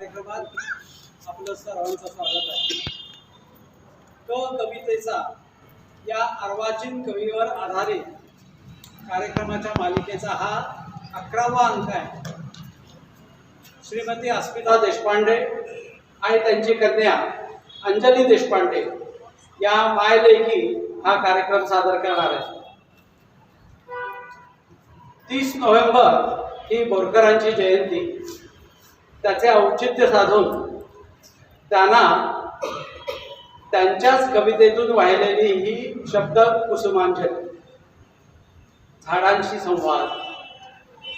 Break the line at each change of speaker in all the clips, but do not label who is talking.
कार्यक्रमात आपलं सर्वांचं स्वागत आहे. कवितेचा या अर्वाचीन कवीवर आधारित कार्यक्रमाच्या मालिकेचा हा 11वा अंक आहे. श्रीमती अस्मिता देशपांडे आणि त्यांची कन्या अंजली देशपांडे या मायलेकी हा कार्यक्रम सादर करणार आहे. 30 नोव्हेंबर ही बोरकरांची जयंती, त्याचे औचित्य साधून त्यांना त्यांच्याच कवितेतून वाहिलेली ही शब्द कुसुमांजली, झाडांशी संवाद,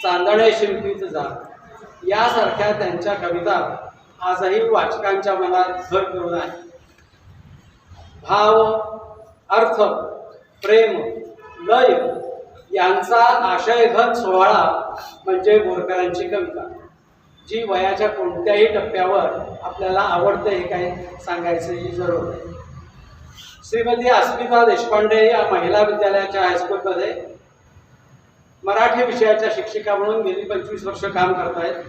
चांदणे शिंपीत जा यासारख्या त्यांच्या कविता आजही वाचकांच्या मनात घर करून आहे. भाव, अर्थ, प्रेम, लय यांचा आशयघन सोहळा म्हणजे बोरकरांची कविता, जी वयाच्या कोणत्याही टप्प्यावर आपल्याला आवडते हे काही सांगायची जरूर नाही. श्रीमती अस्मिता देशपांडे या महिला विद्यालयाच्या हायस्कूलमध्ये मराठी विषयाच्या शिक्षिका म्हणून गेली 25 वर्ष काम करत आहेत.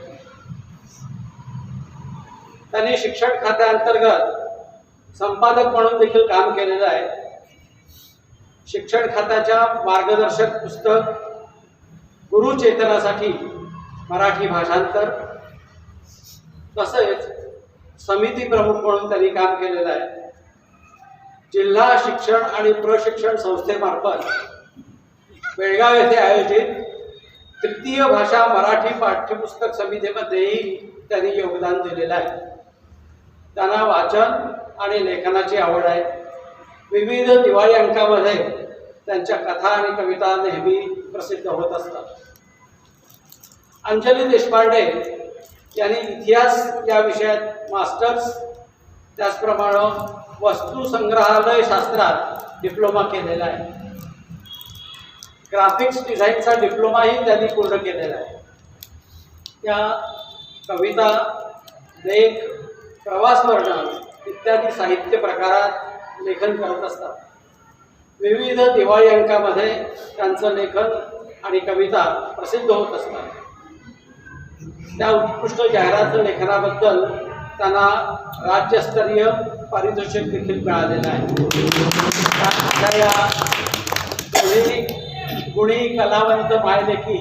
त्यांनी शिक्षण खात्याअंतर्गत संपादक म्हणून देखील काम केलेलं आहे. शिक्षण खात्याच्या मार्गदर्शक पुस्तक गुरुचेतनासाठी मराठी भाषांतर, तसेच समिती प्रमुख म्हणून त्यांनी काम केलेलं आहे. जिल्हा शिक्षण आणि प्रशिक्षण संस्थेमार्फत बेळगाव येथे आयोजित तृतीय भाषा मराठी पाठ्यपुस्तक समितीमध्येही त्यांनी योगदान दिलेलं आहे. त्यांना वाचन आणि लेखनाची आवड आहे. विविध दिवाळी अंकामध्ये त्यांच्या कथा आणि कविता नेहमी प्रसिद्ध होत असतात. अंजली देशपांडे यांनी इतिहास या विषयात मास्टर्स, त्याचप्रमाणे वस्तू संग्रहालय शास्त्रात डिप्लोमा केलेला आहे. ग्राफिक्स डिझाईनचा डिप्लोमाही त्यांनी पूर्ण केलेला आहे. त्या कविता, लेख, प्रवास वर्णन इत्यादी साहित्य प्रकारात लेखन करत असतात. विविध दिवाळी अंकामध्ये त्यांचं लेखन आणि कविता प्रसिद्ध होत असतात. त्या उत्कृष्ट जाहिरात लेखनाबद्दल त्यांना राज्यस्तरीय पारितोषिक देखील मिळालेलं आहे. या गुणी कलावंत मायलेकी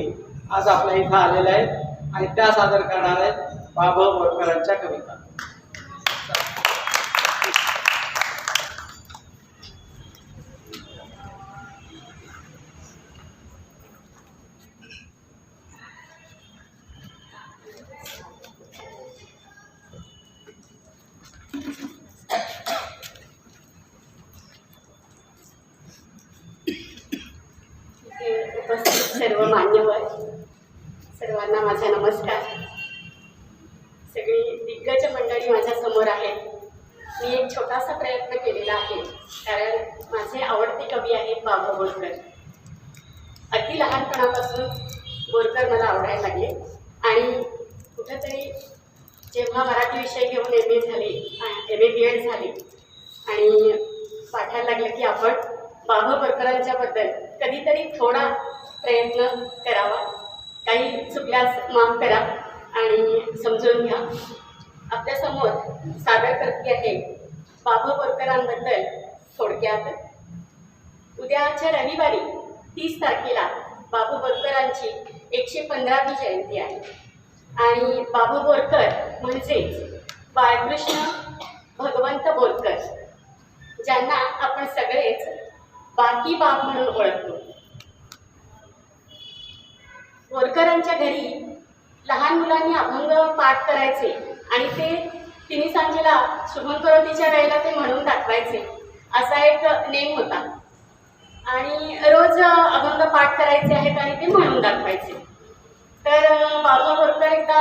आज आपल्या इथं आलेल्या आहेत आणि त्या सादर करणार आहेत बाभ बोरकरांच्या कविता.
उपस्थित सर्व मान्यवर, सर्वांना माझा नमस्कार. सगळी दिग्गज मंडळी माझ्या समोर आहेत. मी एक छोटासा प्रयत्न केलेला आहे, कारण माझे आवडते कवी आहेत बाभ बोरकर. अगदी लहानपणापासून बोरकर मला आवडायला लागले आणि कुठंतरी जेव्हा मराठी विषय घेऊन MA झाले, MA BEd झाले आणि पाठायला लागलं की आपण बाभ बोरकरांच्याबद्दल कधीतरी थोडा प्रयत्न करावा, काही चुकल्यास माफ करा आणि समजून घ्या. आपल्यासमोर सादर करते आहे बाभ बोरकरांबद्दल थोडक्यात. उद्याच्या रविवारी 30 तारखेला बाभ बोरकरांची 115वी जयंती आहे आणि बाभ बोरकर म्हणजेच बाळकृष्ण भगवंत बोरकर, ज्यांना आपण सगळेच बाकी बाप म्हणून ओळखतो. बोरकरांच्या घरी लहान मुलांनी अभंग पाठ करायचे आणि ते तिन्ही सांजेला शुभंकरोतीच्या वेळेला ते म्हणून दाखवायचे, असा एक नेम होता. आणि रोज अभंग पाठ करायचे आहेत आणि ते म्हणून दाखवायचे. तर बाबा बोरकर एकदा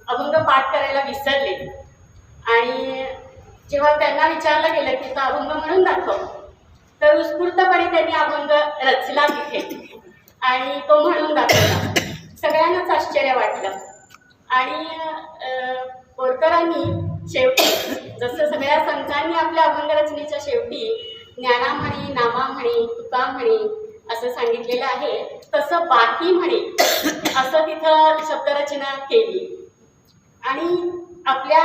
अभंग पाठ करायला विसरले आणि जेव्हा त्यांना विचारलं गेलं की तो अभंग म्हणून दाखव, तर उत्स्फूर्तपणे त्यांनी अभंग रचला तिथे आणि तो म्हणून दाखवला. सगळ्यांनाच आश्चर्य वाटलं आणि बोरकरांनी शेवटी जसं सगळ्या संतांनी आपल्या अभंग रचनेच्या शेवटी ज्ञाना म्हणी, नामा म्हणी, तुका म्हणी असं सांगितलेलं आहे, तसं बाकी म्हणे असं तिथं शब्दरचना केली. आणि आपल्या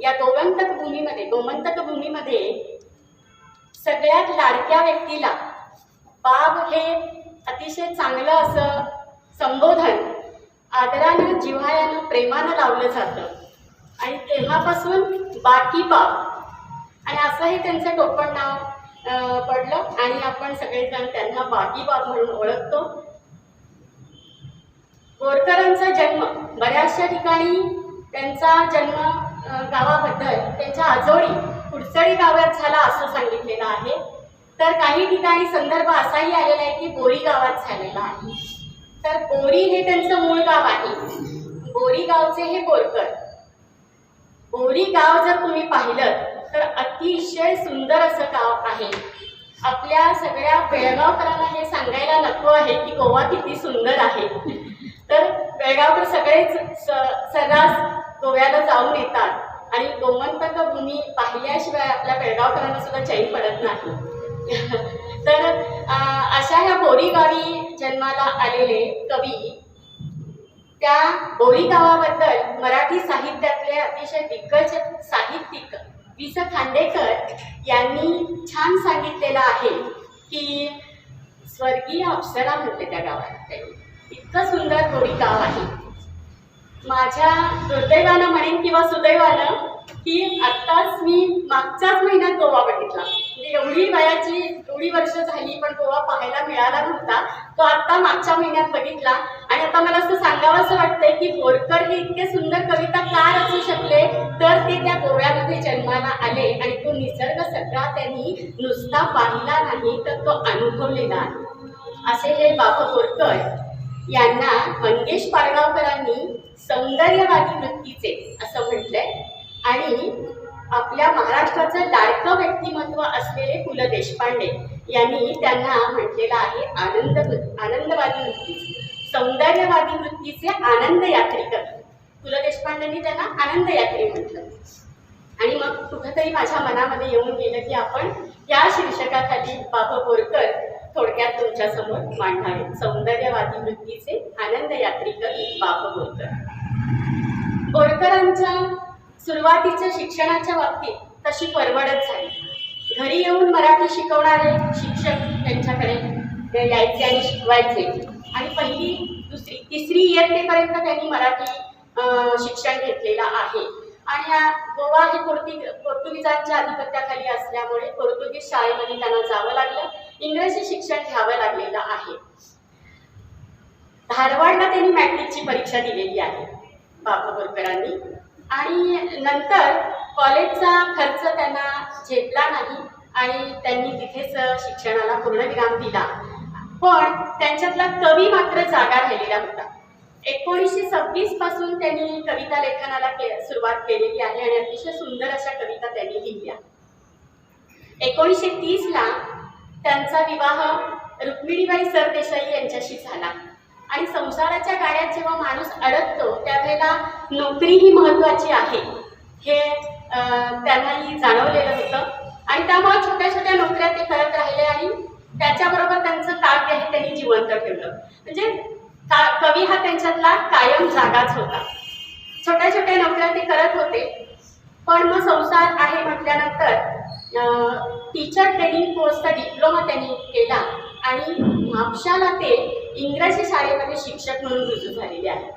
या गोमंतक भूमीमध्ये सगळ्यात लाडक्या व्यक्तीला बाब हे अतिशय चांगलं असं संबोधन आदरानं, जिव्हाळ्यानं, प्रेमानं लावलं जातं. आणि तेव्हापासून बाकी बाब आणि असंही त्यांचं टोपण नाव पडलं आणि आपण सगळेजण त्यांना बाकी बाब म्हणून ओळखतो. बोरकरांचा जन्म बऱ्याचशा ठिकाणी त्यांचा जन्म गावाबद्दल त्यांच्या आजोळी कुडचडी गावात झाला असं सांगितलेलं आहे. तर काही ठिकाणी संदर्भ असाही आलेला आहे की बोरी गावात झालेला आहे. तर बोरी हे त्यांचं मूळ गाव आहे. बोरी गावचे हे बोरकर. बोरी गाव जर तुम्ही पाहिलं तर अतिशय सुंदर असं गाव आहे. आपल्या सगळ्या बेळगावकरांना हे सांगायला नको आहे की गोवा किती सुंदर आहे. तर बेळगावकर सगळेच सर्रास गोव्याला जाऊन येतात आणि गोमंतक भूमी पाहिल्याशिवाय आपल्या बेळगावकरांना सुद्धा चैन पडत नाही. तर अशा ह्या बोरी गावी जन्माला आलेले कवी त्या बोरी गावाबद्दल मराठी साहित्यातले अतिशय दिग्गज साहित्यिक वि. स. खांडेकर यांनी छान सांगितलेलं आहे की स्वर्गीय अप्सरा म्हटले त्या गावात. इतकं सुंदर बोरी गाव आहे. माझ्या दुर्दैवानं म्हणेन किंवा सुदैवानं की आत्ताच मी मागच्याच महिन्यात गोवा बघितला. म्हणजे एवढी वयाची एवढी वर्ष झाली पण गोवा पाहायला मिळाला नव्हता. तो आत्ता मागच्या महिन्यात बघितला आणि आता मला असं सांगावं असं वाटतंय की बोरकर हे इतके सुंदर कविता का रचू शकले तर ते त्या गोव्यामध्ये जन्माला आले आणि तो निसर्ग सगळा त्यांनी नुसता पाहिला नाही तर तो अनुभवलेला आहे. असे हे बाबा बोरकर यांना मंगेश पाडगावकरांनी सौंदर्यवादी वृत्तीचे असं म्हटलंय. आणि आपल्या महाराष्ट्राचं लाडकं व्यक्तिमत्व असलेले पु. ल. देशपांडे यांनी त्यांना म्हटलेलं आहे आनंदवादी वृत्तीचे, सौंदर्यवादी वृत्तीचे आनंद यात्री कवी. पु. ल. देशपांडेंनी त्यांना आनंद यात्री म्हटलं. आणि मग कुठंतरी माझ्या मनामध्ये येऊन गेलं की आपण या शीर्षकाखाली बाबा बोरकर थोडक्यात तुमच्यासमोर मांडावे. सौंदर्यवादी वृत्तीचे आनंद यात्री कवी बाबा बोरकर. बोरकरांच्या सुरुवातीच्या शिक्षणाच्या बाबतीत तशी परवडत झाली. घरी येऊन मराठी शिकवणारे शिक्षक त्यांच्याकडे यायचे आणि शिकवायचे. आणि पहिली, दुसरी, तिसरी इयत्तेपर्यंत त्यांनी मराठी शिक्षण घेतलेलं आहे. आणि गोवा हे पोर्तुगीजांच्या अधिपत्याखाली असल्यामुळे पोर्तुगीज शाळेमध्ये त्यांना जावं लागलं. इंग्रजी शिक्षण घ्यावं लागलेलं आहे. धारवाडला त्यांनी मॅट्रिकची परीक्षा दिलेली आहे बाबा बोरकरांनी. आणि नंतर कॉलेजचा खर्च त्यांना झेपला नाही आणि त्यांनी तिथेच शिक्षणाला पूर्णविराम दिला. पण त्यांच्यातला कवी मात्र जागा राहिलेला होता. 1926 पासून त्यांनी कविता लेखनाला सुरुवात केलेली आहे आणि अतिशय सुंदर अशा कविता त्यांनी लिहिल्या. 1930 ला त्यांचा विवाह रुक्मिणीबाई सरदेसाई यांच्याशी झाला. आणि संसाराच्या गाड्यात जेव्हा माणूस अडकतो त्यावेळेला नोकरी ही महत्त्वाची आहे हे त्यांनाही जाणवलेलं होतं. आणि त्यामुळे छोट्या छोट्या नोकऱ्या ते करत राहिले आणि त्याच्याबरोबर त्यांचं काव्य हे त्यांनी जिवंत ठेवलं. म्हणजे कवी हा त्यांच्यातला कायम जागाच होता. छोट्या छोट्या नोकऱ्या ते करत होते. पण मग संसार आहे म्हटल्यानंतर टीचर ट्रेनिंग कोर्सचा डिप्लोमा त्यांनी केला आणि म्हापशाला ते इंग्रजी शाळेमध्ये शिक्षक म्हणून रुजू झालेले आहेत.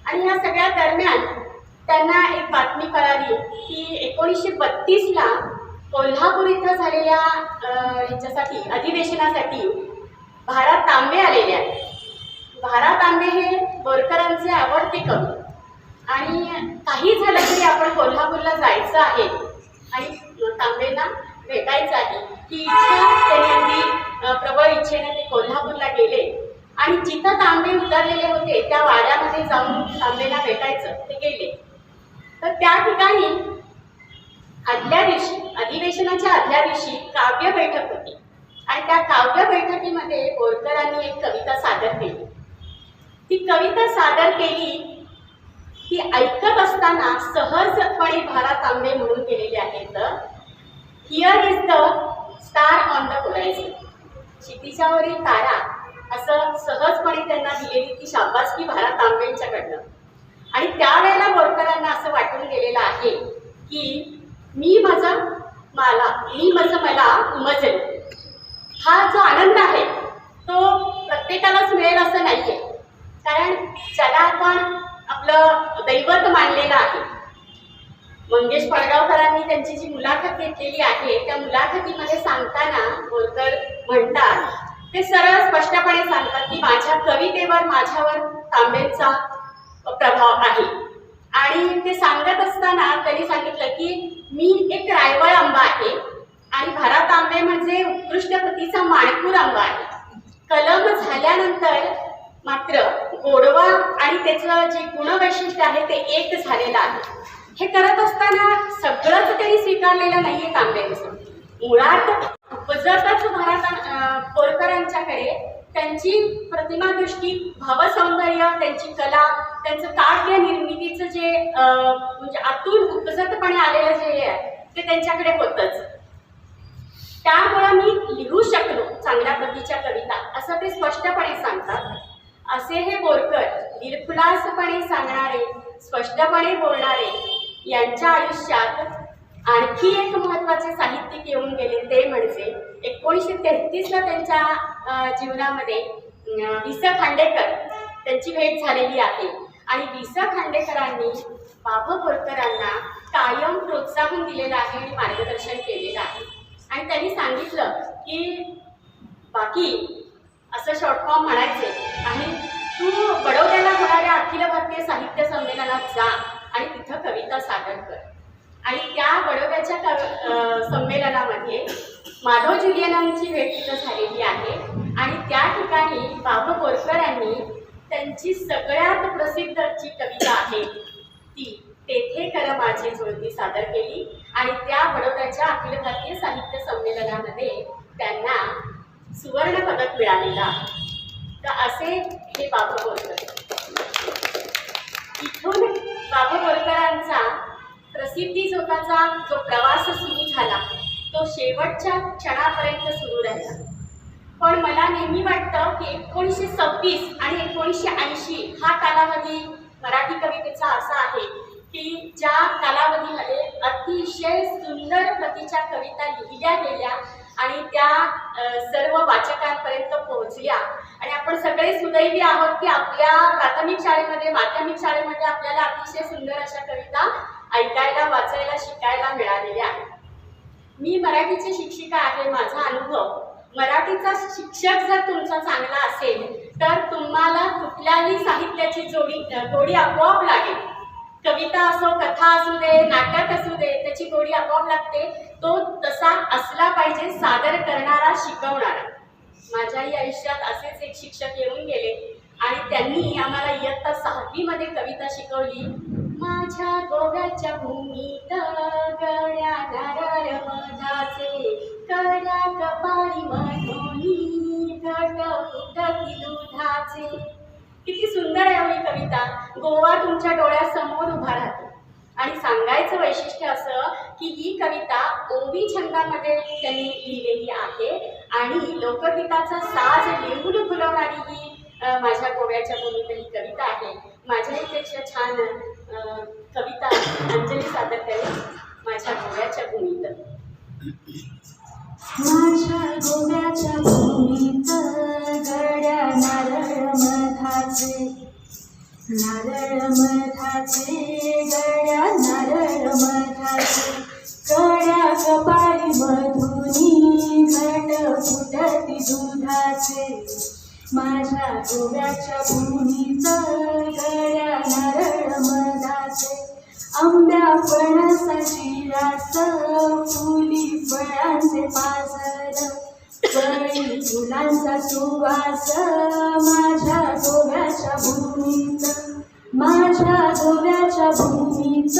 आणि या सगळ्या दरम्यान त्यांना एक बातमी कळाली की 1932 ला कोल्हापूर इथं झालेल्या ह्याच्यासाठी अधिवेशनासाठी भा. तांबे आलेले आहेत. भा. तांबे हे बोरकरांचे आवडते कवी. आणि काही झालं तरी आपण कोल्हापूरला जायचं आहे आणि तांबेंना भेटायचं आहे ही इच्छा त्यांनी अगदी प्रबळ इच्छेने ते कोल्हापूरला गेले. आणि जिथं तांबे उतरलेले होते त्या वाड्यामध्ये जाऊन तांबेला भेटायचं ते गेले. तर त्या ठिकाणी आदल्या दिवशी, अधिवेशनाच्या आदल्या दिवशी काव्य बैठक होती. आणि त्या काव्य बैठकीमध्ये बोरकरांनी एक कविता सादर केली. ती कविता सादर केली ती ऐकत असताना सहजपणे भा. तांबे म्हणून केलेली आहेत. Here is the star on the horizon. क्षितिजावरील तारा असं सहजपणे त्यांना दिलेली ती शाबासकी भा. तांबेंच्याकडनं. आणि त्यावेळेला बोरकर की मी माझं मला उमजल. हा जो आनंद आहे तो प्रत्येकालाच मिळेल असं नाही आहे. कारण ज्याला आपण आपलं दैवत मानलेलं आहे, मंगेश पडगावकरांनी त्यांची जी मुलाखत घेतलेली आहे त्या मुलाखतीमध्ये सांगताना बोरकर म्हणतात, ते सरळ स्पष्टपणे सांगतात की माझ्या कवितेवर माझ्यावर तांबेचा प्रभाव आहे. आणि ते सांगत असताना त्यांनी सांगितलं की मी एक रायवळ आंबा आहे आणि भरा तांबे म्हणजे उत्कृष्ट प्रतीचा माणकूर आंबा आहे. कलम झाल्यानंतर मात्र गोडवा आणि त्याचं जे गुणवैशिष्ट्य आहे ते एक झालेलं आहे. हे करत असताना सगळंच त्यांनी स्वीकारलेलं नाहीये तांब्याचं. मुळात उपजतच बोरकरांच्याकडे त्यांची प्रतिमादृष्टी, भावसौंदर्य, त्यांची कला, त्यांचं काव्य निर्मितीचं जे म्हणजे आतून उपजतपणे आलेलं जे आहे ते त्यांच्याकडे होतंच. त्यामुळे मी लिहू शकलो चांगल्या प्रतीच्या कविता असं ते स्पष्टपणे सांगतात. असे हे बोरकर दिलखुलासपणे सांगणारे, स्पष्टपणे बोलणारे यांच्या आयुष्यात आणखी एक महत्त्वाचे साहित्यिक येऊन गेले ते म्हणजे 1933ला त्यांच्या जीवनामध्ये वि. स. खांडेकर त्यांची भेट झालेली आहे. आणि वि. स. खांडेकरांनी बाबा बोरकरांना कायम प्रोत्साहन दिलेलं आहे आणि मार्गदर्शन केलेलं आहे. आणि त्यांनी सांगितलं की बाकी असं शॉर्ट फॉर्म म्हणायचे आणि तू बडोद्याला होणाऱ्या अखिल भारतीय साहित्य संमेलनात जा आणि तिथं कविता सादर कर. आणि त्या बडोद्याच्या संमेलनामध्ये माधव जुलियनांची भेट तिथं झालेली आहे. आणि त्या ठिकाणी बाबा बोरकरांनी त्यांची सगळ्यात प्रसिद्ध जी कविता आहे ती तेथे कर माझी जुळती सादर केली. आणि त्या बडोद्याच्या अखिल भारतीय साहित्य संमेलनामध्ये त्यांना सुवर्ण पदक मिळालेलं आहे. तर असे हे बाबा बोरकर. इथून बाबा बोरकरांचा प्रसिद्धी जोताचा जो प्रवास सुरू झाला तो शेवटच्या क्षणापर्यंत सुरू राहिला. पण मला नेहमी वाटतं की 1926 आणि 1980 हा कालावधी मराठी कवितेचा असा आहे की ज्या कालावधीमध्ये अतिशय सुंदर प्रतीच्या कविता लिहिल्या गेल्या आणि त्या सर्व वाचकांपर्यंत पोहोचल्या. आणि आपण सगळे सुदैवी आहोत की आपल्या प्राथमिक शाळेमध्ये, माध्यमिक शाळेमध्ये आपल्याला अतिशय सुंदर अशा कविता ऐकायला, वाचायला, शिकायला मिळालेल्या आहेत. मी मराठीची शिक्षिका आहे. माझा अनुभव, मराठीचा शिक्षक जर तुमचा चांगला असेल तर तुम्हाला कुठल्याही साहित्याची गोडी आपोआप लागेल. कविता असो, कथा असू दे, नाटक असू दे, त्याची गोडी आपोआप लागते. तो तसा असला पाहिजे, सादर करणारा, शिकवणारा. माझ्याही आयुष्यात असेच एक शिक्षक येऊन गेले आणि त्यांनी आम्हाला इयत्ता 6वीमध्ये कविता शिकवली. माझ्या गोव्याच्या भूमीत गळ्या नारळ मधाचे, कड्या कपाळी मधोनी घट फुटती दुधाचे. किती सुंदर आहे ही कविता. गोवा तुमच्या डोळ्यासमोर उभा राहतो. आणि सांगायचं वैशिष्ट्य असं की ही कविता ओवी छंदामध्ये त्यांनी लिहिलेली आहे आणि लोकगीताचा साज लिहून फुलवणारी ही माझ्या गोव्याच्या भूमीत ही कविता आहे. माझ्याहीपेक्षा छान कविता अंजली सादर करेल माझ्या गोव्याच्या भूमीत.
माझ्या गोव्याच्या भूमीत गड्या नारळ मधाचे, नारळ मधाचे, गड्या नारळ मधाचे, कड्या कपाळी मधुनी घट फुटती दुधाचे. माझ्या गोव्याच्या भूमीत गड्या नारळ मधाचे, आंब्या फणसाची रास, फुली फळांचे पाझर, कळी फुलांचा सुवास. माझ्या गोव्याच्या भूमीत, माझ्या गोव्याच्या भूमीत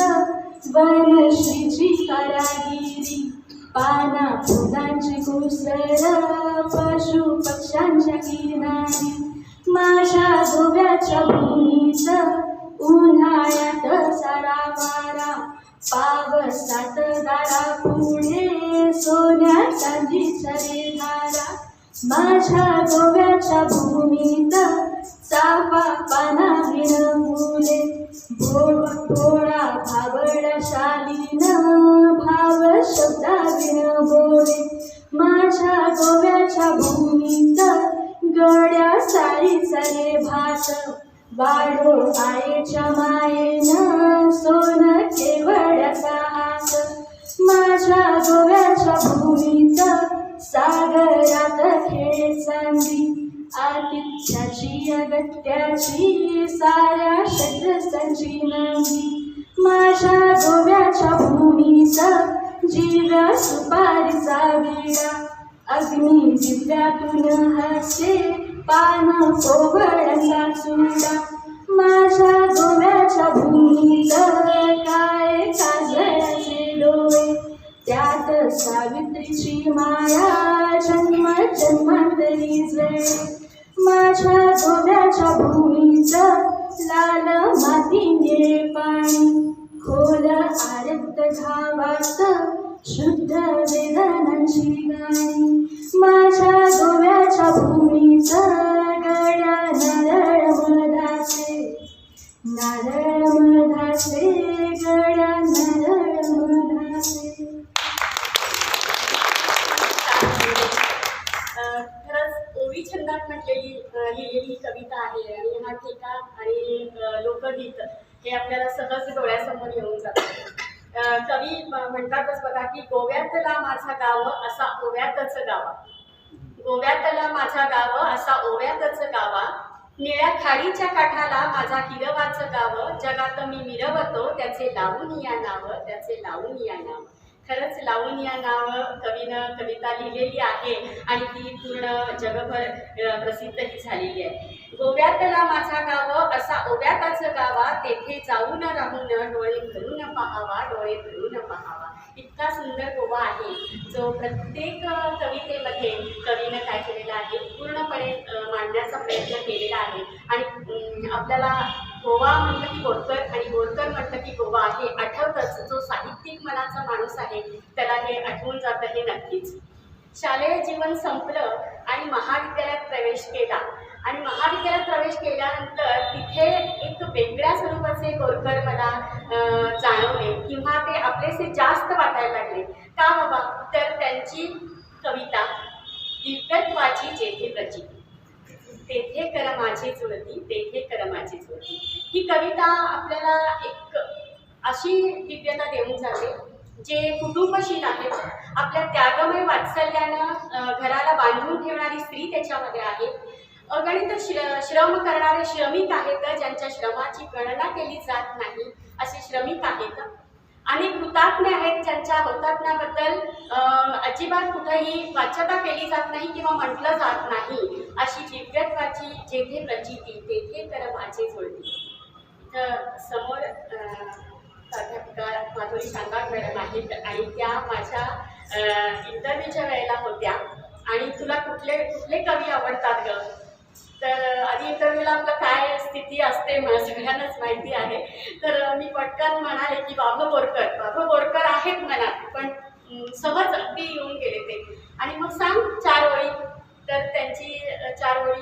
वनश्रीची कारागिरी, पाना फुलांची कुसर, पशु पक्ष्यांच्या किनारी. माझ्या गोव्याच्या भूमीत उन्हाळ्यात सारा वारा, पावसात दारा पुढे सोन्या चांदीच्या रेधारा. माझ्या गोव्याच्या भूमीत चाफा पाना विणमुले, भोळा भाबड शालीन वाढो आईच्या मायेनं सोनं केवढ्याचा हात. माझ्या गोव्याच्या भूमीत सागरात खेळ चांदी, आतिथ्याची अगत्याची साऱ्या षड्रसांची नांदी. माझ्या गोव्याच्या भूमीत जीव सुपारीचा विडा, अग्नी दिव्यातून हसे पान कोवळ्याचा चुडा. माझ्या गोव्याच्या भूमीत काय काजळाचे डोळे, त्यात सावित्रीची माया जन्म जन्मांतरी जळे. माझ्या गोव्याच्या भूमीत लाल माती निळे पाणी, खोल आरक्त घावात शुद्ध वेदनांची गाणी. माझ्या गोव्याच्या भूमीत गळ्या नारळ मधाचे, नारळ मधाचे गळ्या नारळ मधाचे.
खरंच ओवी छंदात लिहिलेली कविता आहे आणि हा ठेका आणि लोकगीत हे आपल्याला सहज डोळ्यासमोर येऊन जातं. कवी म्हणतातच बघा की गोव्यातला माझा गाव असा ओव्यातच गावा, गोव्यातला माझा गाव असा ओव्यातच गावा, निळ्या खाडीच्या काठाला माझा हिरवाचं गाव, जगात मी मिरवतो त्याचे लावून या नाव, त्याचे लावून या नाव. खरंच लावून या नाव कवीनं कविता लिहिलेली आहे आणि ती पूर्ण जगभर प्रसिद्धही झालेली आहे. गोव्यातला माझा गाव असा ओव्याताचं गावा, तेथे जाऊन राहून डोळे भरून पहावा, डोळे भरून पहावा. इतका सुंदर गोवा आहे जो प्रत्येक कवितेमध्ये कवीनं काय केलेला आहे पूर्णपणे मांडण्याचा प्रयत्न केलेला आहे. आणि आपल्याला गोवा म्हटलं की बोरकर आणि बोरकर म्हटलं की गोवा हे आठवतंच. जो साहित्यिक मनाचा माणूस आहे त्याला हे आठवून जातं हे नक्कीच. शालेय जीवन संपलं आणि महाविद्यालयात प्रवेश केला आणि महाविद्यालयात प्रवेश केल्यानंतर तिथे एक वेगळ्या स्वरूपाचे बोरकर मला जाणवले किंवा ते आपलेसे जास्त वाटायला लागले. का बाबा? तर त्यांची कविता दिव्यत्वाची जेथे प्रचिती, तेथे कर माझी जुळती, तेथे कर माझी जुळती. ही कविता आपल्याला एक अशी दिव्यता देऊन जाते जे कुटुंबशील आहेत. आपल्या त्यागमय वात्सल्यानं घराला बांधून ठेवणारी स्त्री त्याच्यामध्ये आहे. अगणित श्रम करणारे श्रमिक आहेत, ज्यांच्या श्रमाची गणना केली जात नाही असे श्रमिक आहेत. आणि हुतात्मे आहेत ज्यांच्या हुतात्म्याबद्दल अजिबात कुठेही वाच्यता केली जात नाही किंवा म्हटलं जात नाही. अशी दिव्यत्वाची जेथे प्रचिती, तेथे कर माझी जुळती. इथं समोर प्राध्यापिका माधुरी सांगाड मॅडम आहेत आणि त्या माझ्या इंटरव्ह्यूच्या वेळेला होत्या. आणि तुला कुठले कुठले कवी आवडतात ग? तर आधी इंटरव्ह्यूला आपलं काय स्थिती असते मला सगळ्यांनाच माहिती आहे. तर मी पटकन म्हणाले की बाबा बोरकर आहेत मनात, पण सहज अगदी येऊन गेले ते. आणि मग सांग 4 ओळी. तर त्यांची 4 ओळी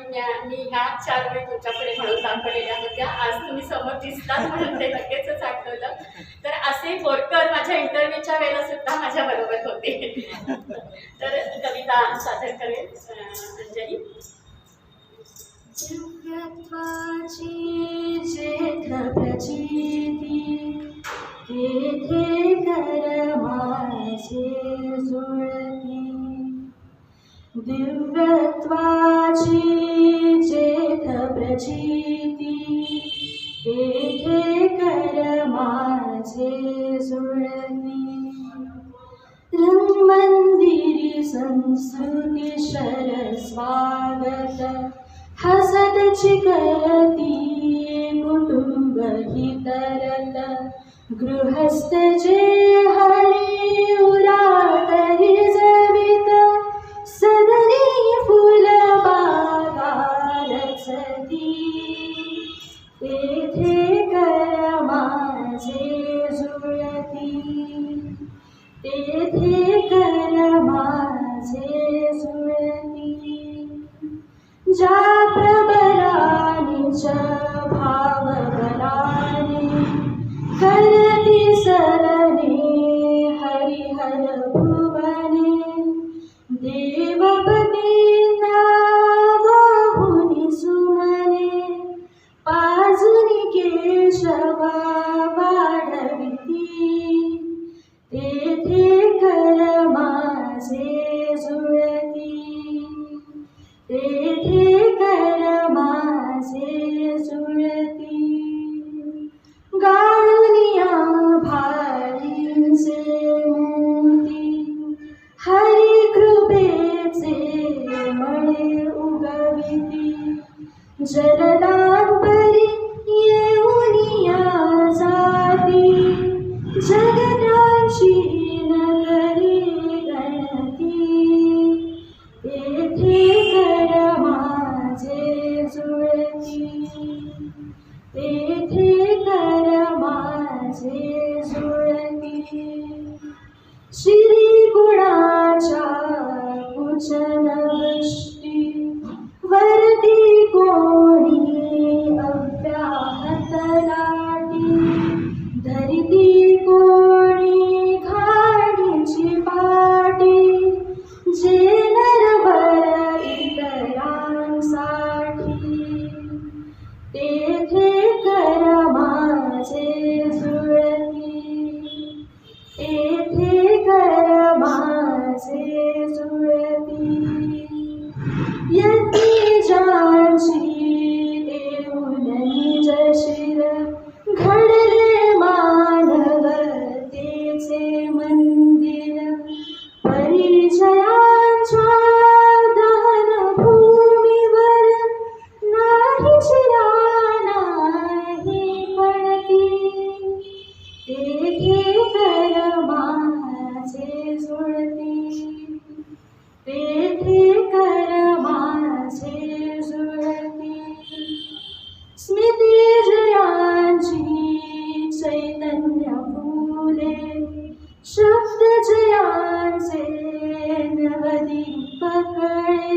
मी ह्या 4 ओळी तुमच्याकडे म्हणून दाखवलेल्या होत्या. आज तुम्ही समोर दिसतात म्हणून ते लगेचच आठवलं. तर असे बोरकर माझ्या इंटरव्ह्यूच्या वेळेला सुद्धा माझ्या बरोबर होते. तर कविता सादर करेल अंजली.
दिव्यत्वाची जेथ प्रचिती, तेथे कर माझे जुळती. दिव्यत्वाची जेथ प्रचिती, तेथे कर माझे जुळती. रंगमंदिरी संस्कृती शर स्वागत, हसत चिकरती कुटुंब हितरत. गृहस्थ जे हरी उरातरी जवित, सदरी फुल बागा रचती. तेथे कर माझे जुळती, तेथे कर माझे जुळती. ज्या प्रबलानीच भावबलाने करती सरणे हरिहर जलदांबरी येऊन या जाती जगताची नगरी गणती तेथे कर माझे जुळती तेथे कर माझे जुळती श्री गुणाच्या कुचनवृष्टी वरती कोणी अव्याहत लाटी धरिती कोणी घाणीची पाटी जे नरवर इतरांसाठी तेथे कर माझे जुळती तेथे कर माझे जुळती यती ज्यांची देऊन निज शिर घडले मानवतेचे मंदिर परिचयांच्या दहन भूमीवर नाही शिरा नाही पडती तेथे कर माझे जुळती तेथे कर माझे जुळती स्मृती जयांची चैतन्य फुले शब्द जयांचे नवदीप कळे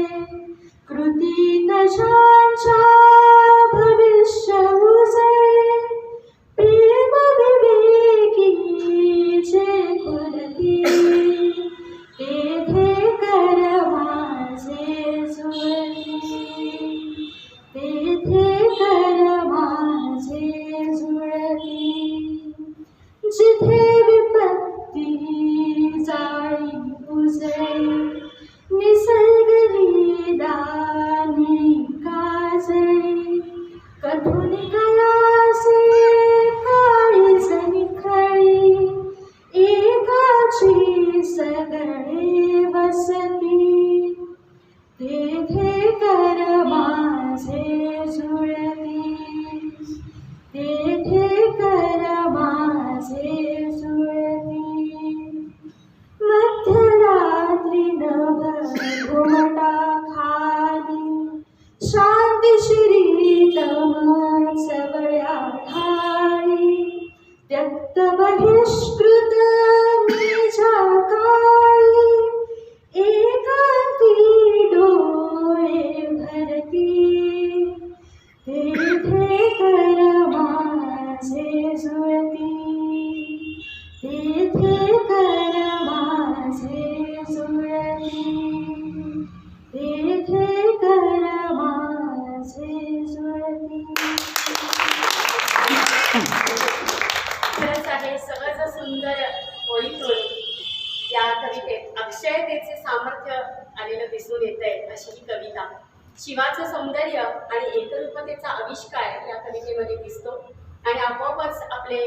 कृती तशांच्या भविष्य उजळे प्रेम विवेकीचे खुलती तेथे कर माझे जुळती तेथे कर माझे जुळती जिथे विपत्ती जाळी उजळे निसर्ग लीलानी काजळी कधून कयासे काळीज निखळी एकाची सगळे वसती तेथे कर माझे जुळती तेथे कर माझे जुळती मध्यरात्री नभ घुमटा खाली शांती श्रीतम सवळ्या ठाई त्यक्त बहिष्कृत निजा काळी एकांती डोळे भरती तेथे कर माझे जुळती तेथे कर माझे जुळती तेथे कर माझे जुळती.
खरंच आहे सहज सुंदर ओळीतून या कवितेत अक्षयतेचे सामर्थ्य आलेलं दिसून येत आहे. अशी ही कविता शिवाचं सौंदर्य आणि एकरूपतेचा आविष्कार या कवितेमध्ये दिसतो आणि आपोआपच आपले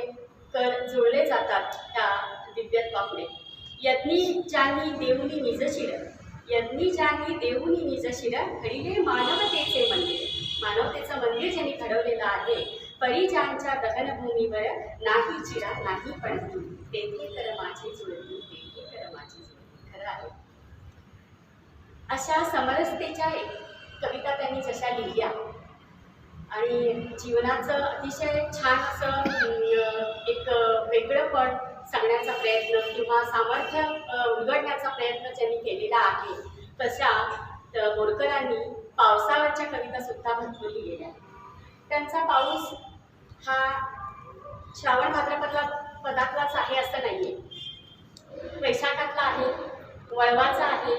कर जुळले जातात त्या दिव्यत्वामुळे. यज्ञी ज्यांनी देऊनी निजशिर यज्ञी ज्यांनी देऊनी निजशिर घडिले मानवतेचे मंदिर मानवतेचं मंदिर ज्यांनी घडवलेलं आहे परिजांच्या दहनभूमीवर नाही चिरा नाही पडती तेथे कर माझी जुळती तेथे कर माझी जुळती. खरं आहे अशा समरसतेच्या कविता त्यांनी जशा लिहिल्या आणि जीवनाचं अतिशय छान असं एक वेगळंपण सांगण्याचा प्रयत्न किंवा सामर्थ्य उलगडण्याचा प्रयत्न ज्यांनी केलेला आहे तशा बोरकरांनी पावसावरच्या कविता सुद्धा भरपूर लिहिलेल्या आहेत. त्यांचा पाऊस हा श्रावण भाद्रपदातलाच आहे असं नाही आहे, वैशाखातला आहे, वळवाचा आहे,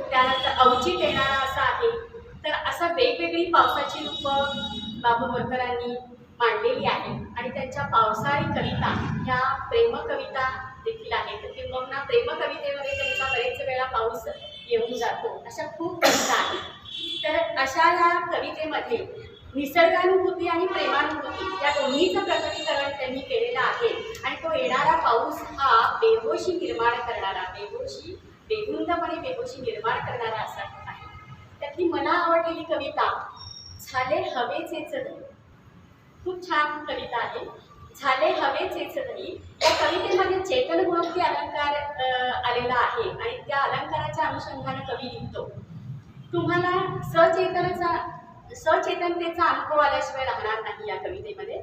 त्यानंतर अवचित येणारा असा आहे. तर असं वेगवेगळी पावसाची रूपं बाबू बोरकरांनी मांडलेली आहे आणि त्यांच्या पावसाळी कविता ह्या प्रेमकविता देखील आहेत. किंवा प्रेमकवितेमध्ये त्यांचा बरेच वेळा पाऊस येऊन जातो अशा खूप कविता आहेत. तर अशा या कवितेमध्ये निसर्गानुभूती आणि प्रेमानुभूती या दोन्हीचं प्रकटीकरण त्यांनी केलेलं आहे आणि तो येणारा पाऊस हा बेहोशी निर्माण करणारा बेधुंदपणे बेहोशी निर्माण करणारा असा आहे. त्यातली मला आवडलेली कविता झाले हवेचेच दही. खूप छान कविता आहे. झाले हवेचेच दही. या कवितेमध्ये चेतन गुणोक्ती अलंकार आलेला आहे आणि त्या अलंकाराच्या अनुषंगाने कवी लिहितो, तुम्हाला सचेतनतेचा अनुभव आल्याशिवाय राहणार नाही या कवितेमध्ये.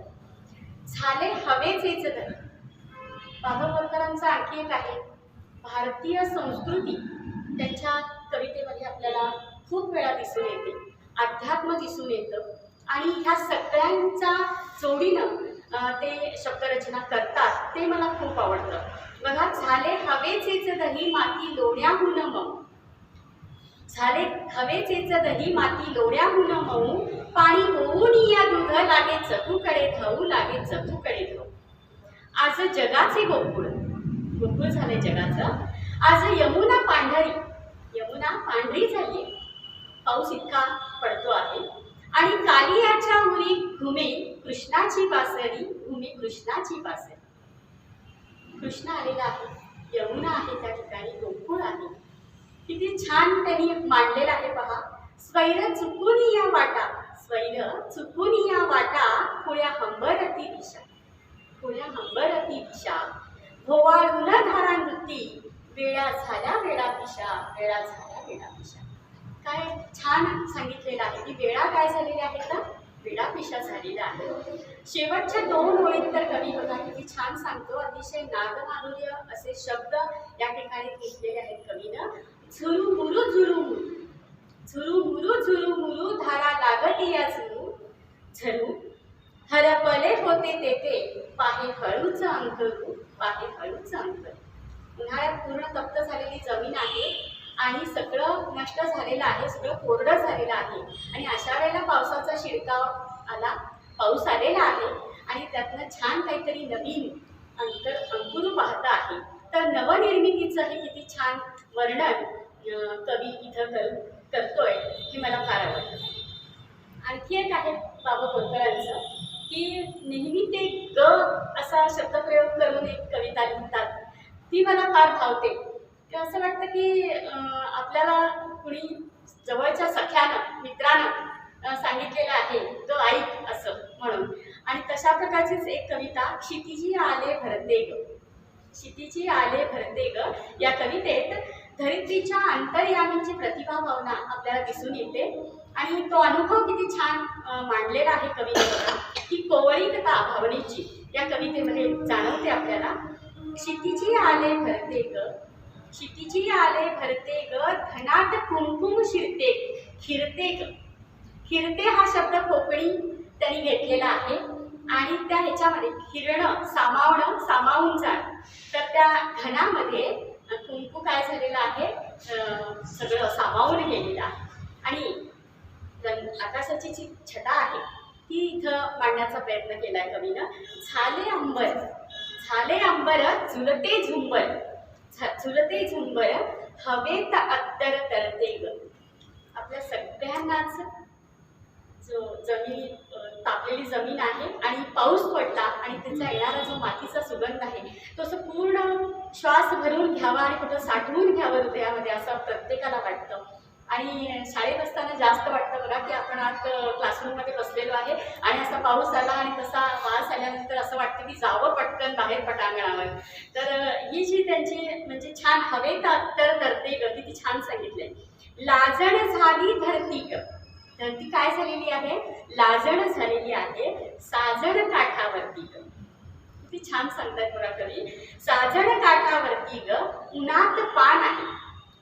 झाले हवेचेच दही. बाबा बोरकरांचा आणखी एक आहे, भारतीय संस्कृती त्यांच्या कवितेमध्ये आपल्याला खूप वेळा दिसून येते, अध्यात्म दिसून येतं आणि ह्या सगळ्यांच्या जोडीनं ते शब्दरचना करतात, ते मला खूप आवडतं. बघा, झाले हवेचेच दही माती लोण्याहून मऊ. झाले हवेचेच दही माती लोण्याहून मऊ, पाणी होऊन या दूध लागे चहूकडे धावू, लागे चहूकडे धावू. आज जगाचे गोकुळ गोकुळ झाले जगाचं. आज यमुना पांढरी झाली, पाऊस इतका पडतो आहे आणि कालियाच्या उरी घुमे कृष्णाची बासरी, घुमे कृष्णाची बासरी. कृष्ण आलेला आहे, यमुना आहे त्या ठिकाणी, गोकुळ आहे. किती छान त्यांनी मांडलेलं आहे पहा. स्वैर चुकून या वाटा, स्वैर चुकून या वाटा, खुळ्या हंबरती दिशा, खुळ्या हंबरती दिशा, भोवाळून धारा नृती, वेळा झाल्या वेळा पिशा, वेळा झाल्या वेळा पिशा. काय छान सांगितलेलं आहे की वेळा काय झालेल्या आहेत ना, वेळा पिशा झालेल्या आहे. शेवटच्या 2 ओळीत तर कवी बघा किती छान सांगतो, अतिशय नादमाधुर्य असे शब्द या ठिकाणी घेतलेले आहेत कवीनं. झुरू मुरू झुरू मुरू, झुरू मुरू झुरू मुरू, धारा लागती या झुरू झरू, हरपले होते तेथे, पाहे हळूच अंकरू, पाहे हळूच अंकरू. उन्हाळ्यात पूर्ण तप्त झालेली जमीन आहे आणि सगळं नष्ट झालेलं आहे, सगळं कोरडं झालेलं आहे आणि अशा वेळेला पावसाचा शिडकाव आला, पाऊस आलेला आहे आणि त्यातनं छान काहीतरी नवीन अंकुरू पाहता आहे. तर नवनिर्मितीचं हे किती छान वर्णन कवी इथं करतोय, हे मला फार आवडतं. आणखी एक आहे बाबा बोरकरांचं की नेहमी ते ग असा शब्दप्रयोग करून एक कविता लिहितात, ती मला फार भावते. असं वाटतं की आपल्याला कुणी जवळच्या सख्यानं मित्रानं सांगितलेलं आहे ग ऐक असं म्हणून. आणि तशा प्रकारचीच एक कविता, क्षितिजी आले भरते ग, क्षितिजी आले भरते ग. या कवितेत धरित्रीच्या अंतर्यामीची प्रतिभा भावना आपल्याला दिसून येते आणि तो अनुभव किती छान मांडलेला आहे कवितेला. ही कोवळीकता भावनेची या कवितेमध्ये जाणवते आपल्याला. क्षितिजी आले भरते ग, क्षितिजी आले भरते ग, धनात कुंकुम शिरते खिरते ग. खिरते हा शब्द कोकणी त्यांनी घेतलेला आहे आणि त्या ह्याच्यामध्ये खिरणं, सामावणं, सामावून जाणं. तर त्या घनामध्ये कुंकू काय झालेलं आहे, सगळं सामावून गेलेलं आहे. आणि आकाशाची जी छटा आहे ती इथं मांडण्याचा प्रयत्न केला आहे कवीनं. झाले अंबर, झाले अंबर झुलते झुंबर, झुलते झुंबर, हवेत अत्तर तरते ग. आपल्या सगळ्यांनाच जो जमीन तापलेली जमीन आहे आणि पाऊस पडला आणि त्याचा येणारा जो मातीचा सुगंध आहे तो असं पूर्ण श्वास भरून घ्यावा आणि कुठं साठवून घ्यावं हृदयामध्ये असं प्रत्येकाला वाटतं. आणि शाळेत असताना जास्त वाटतं बघा की आपण आत क्लासरूममध्ये बसलेलो आहे आणि असा पाऊस आला आणि तसा वास आल्यानंतर असं वाटतं की जावं पटकन बाहेर पटांगणावर. तर ही जी त्यांची म्हणजे छान हवेत अत्तर तरते ग, किती छान सांगितलंय. लाजण झाली धरती ग, धरती काय झालेली आहे, लाजण झालेली आहे, साजण काठावरती ग. किती छान सांगतात बघा कवी. साजण काठावरती ग, उन्हात पान आहे,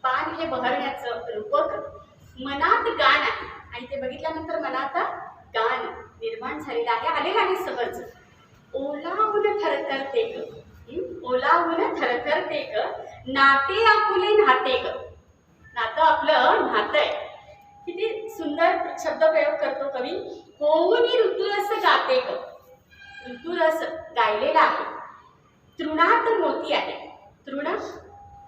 पान हे बहरण्याचं रूपक, मनात गाण आहे आणि ते बघितल्यानंतर मनात गाण निर्माण झालेलं आहे, आलेलं आहे सहज. ओलावून थरथरते ग, ओलावून थरथरते ग, नाते आपुले नाते ग. नातं आपलं नातं आहे. किती सुंदर शब्दप्रयोग करतो कवी. होऊन ऋतुरस गाते ग, ऋतुरस गायलेला आहे. तृणात मोती आहे, तृण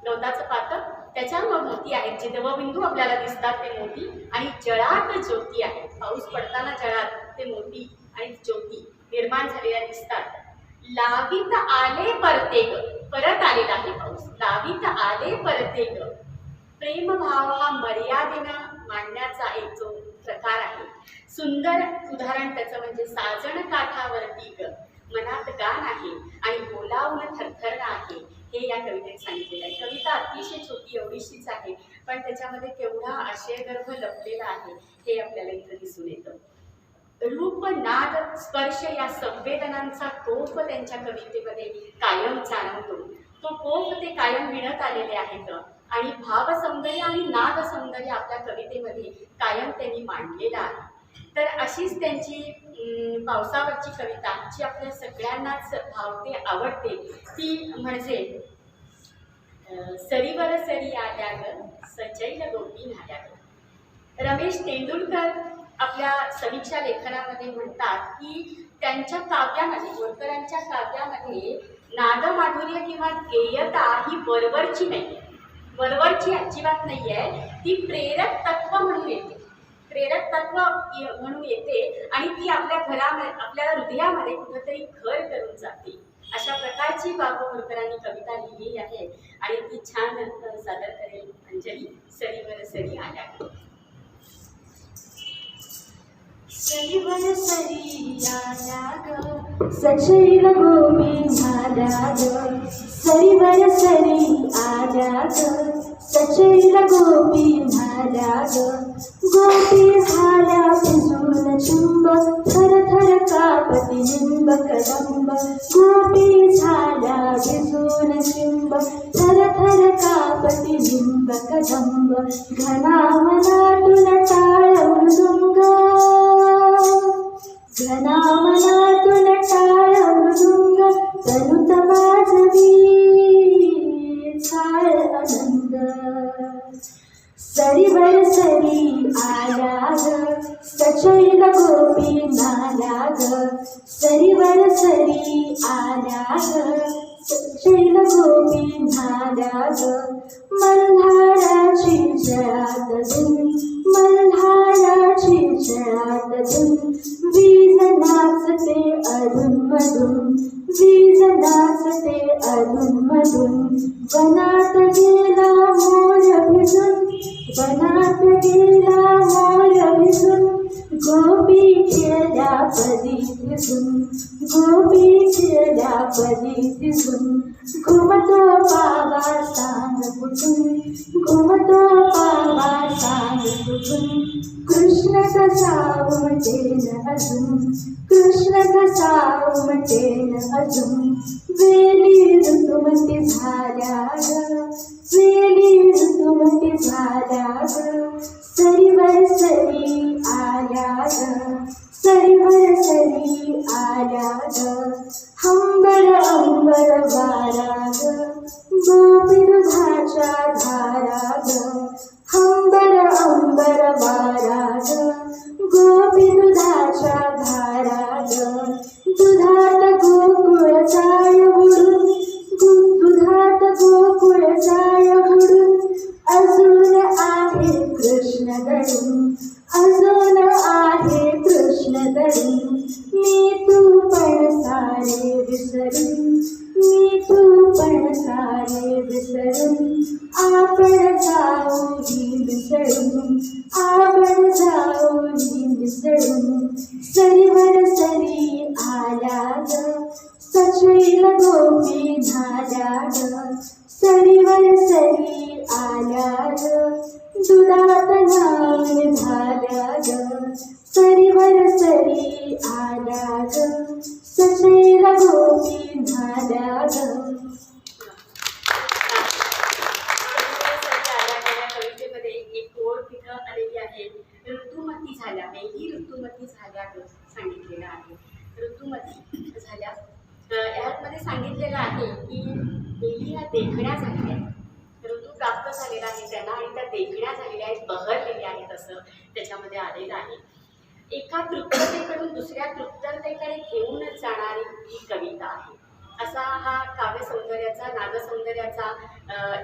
गवताचं पात्र, त्याच्यावर मोती आहेत, जे दवबिंदू आपल्याला दिसतात ते मोती. आणि जळात ज्योती आहे, पाऊस पडताना जळात ते मोती आणि ज्योती निर्माण झालेल्या दिसतात. लावीत आले परते ग, परत आलेला आहे पाऊस. लावीत आले परते ग. प्रेमभाव हा मर्यादेनं मांडण्याचा एक जो प्रकार आहे. सुंदर उदाहरण त्याचं म्हणजे साजण काठावरती ग मनात गाण आहे आणि बोलावून थरथरणं आहे, हे या कवितेत सांगितलेलं आहे. कविता अतिशय छोटी एवढीशीच आहे, पण त्याच्यामध्ये केवढा आशयगर्भ लपलेला आहे हे आपल्याला इथं दिसून येतं. रूप, नाद, स्पर्श या संवेदनांचा कोप त्यांच्या कवितेमध्ये कायम जाणवतो. तो कोप ते कायम विणत आलेले आहेत आणि भावसौंदर्य आणि नाद सौंदर्य आपल्या कवितेमध्ये कायम त्यांनी मांडलेलं आहे. तर अशीच त्यांची पावसावरची कविता जी आपल्या सगळ्यांनाच भावते, आवडते, ती म्हणजे सरीवर सरी आल्या ग सजैल गोपी नाल्या ग. रमेश तेंडुलकर आपल्या समीक्षा लेखनामध्ये म्हणतात की त्यांच्या काव्यामध्ये, बोरकरांच्या काव्यामध्ये नादमाधुर्य किंवा गेयता ही वरवरची नाही, वरवरची अजिबात नाही आहे. ती प्रेरक तत्व म्हणून येते, प्रेरक तत्व म्हणून येते आणि ती आपल्या घरामध्ये, आपल्या हृदयामध्ये कुठंतरी घर करून जाते. अशा प्रकारची बाबू बोरकरांनी कविता लिहिली आहे आणि ती छान सादर करेल अंजली. सरीवर सरी आल्या ग.
सरीवर सरी आल्या ग सजैल गोपी झाल्या ग. सरीवर सरी आल्या ग सजैल गोपी झाल्या ग. गोपी झाल्या भिजून चिंब थर थर कापती लिंब कदंब. गोपी झाल्या भिजून चिंब थर थर कापती लिंब कदंब. घनामनातून टाळ मृदुंग, घनामनातून टाळ मृदुंग. तनुत वाजवी चाळ आनंद. सरीवर सरी आल्या ग सजैल गोपी नाल्या ग. सरीवर सरी आल्या ग सजैल गोपी नाल्या ग. मल्हाराची जळात धून, मल्हाराची जळात धून. वीज नाचते अधून मधून, वीज नाचते अधून मधून. वनात गेला मोर भिजून, वनात गेला मोर भिजून. गोपी खेळल्या पदी भिजून, गोपी खेळल्या पदी भिजून. घुमतो पावा सांग कुठून, घुमतो पावा सांग कुठून. कृष्ण कसा उमटेन अजून, कृष्ण कसा उमटेन अजून. वेली ऋतुमती झाल्या ग, वेली ऋतुमती झाल्या ग. सरीवर सरी आल्या ग, सरीवर सरी आल्या ग. हंबर अंबर वारा ग गोपी दुधाच्या धारा ग. हंबर अंबर वारा ग गोपी दुधाच्या धारा ग. दुधात गोकुळ जाय बुडून, दुधात गोकुळ जाय बुडून. अजून आहे कृष्ण दडून, अजून आहे कृष्ण दडून. मी तू पण सारे विसरून, मी तू पण सारे विसरून. आपण जाऊही मिसळून, आपण जाऊही मिसळून. सरीवर सरी आल्या ग सजैल गोपी झाल्या ग. सरीवर सरी आल्या ग दुधात न्हाऊन झाल्या ग. सरीवर सरी आल्या ग सजैल गोपी झाल्या ग.
कवितेमध्ये एक ओळ तिथं आलेली आहे, ऋतुमती झाल्या, मेली ऋतुमती झाल्या सांगितलेलं आहे. ऋतुमती झाल्या यामध्ये सांगितलेलं आहे की मेली ह्या देखण्या झालेल्या आहेत, ऋतू प्राप्त झालेला आहे त्यांना आणि त्या देखण्या झालेल्या आहेत, बहरलेल्या आहेत असं त्याच्यामध्ये आलेलं आहे. एका तृप्ततेकडून दुसऱ्या तृप्ततेकडे घेऊन जाणारी ही कविता आहे. असा हा काव्य सौंदर्याचा, नाद सौंदर्याचा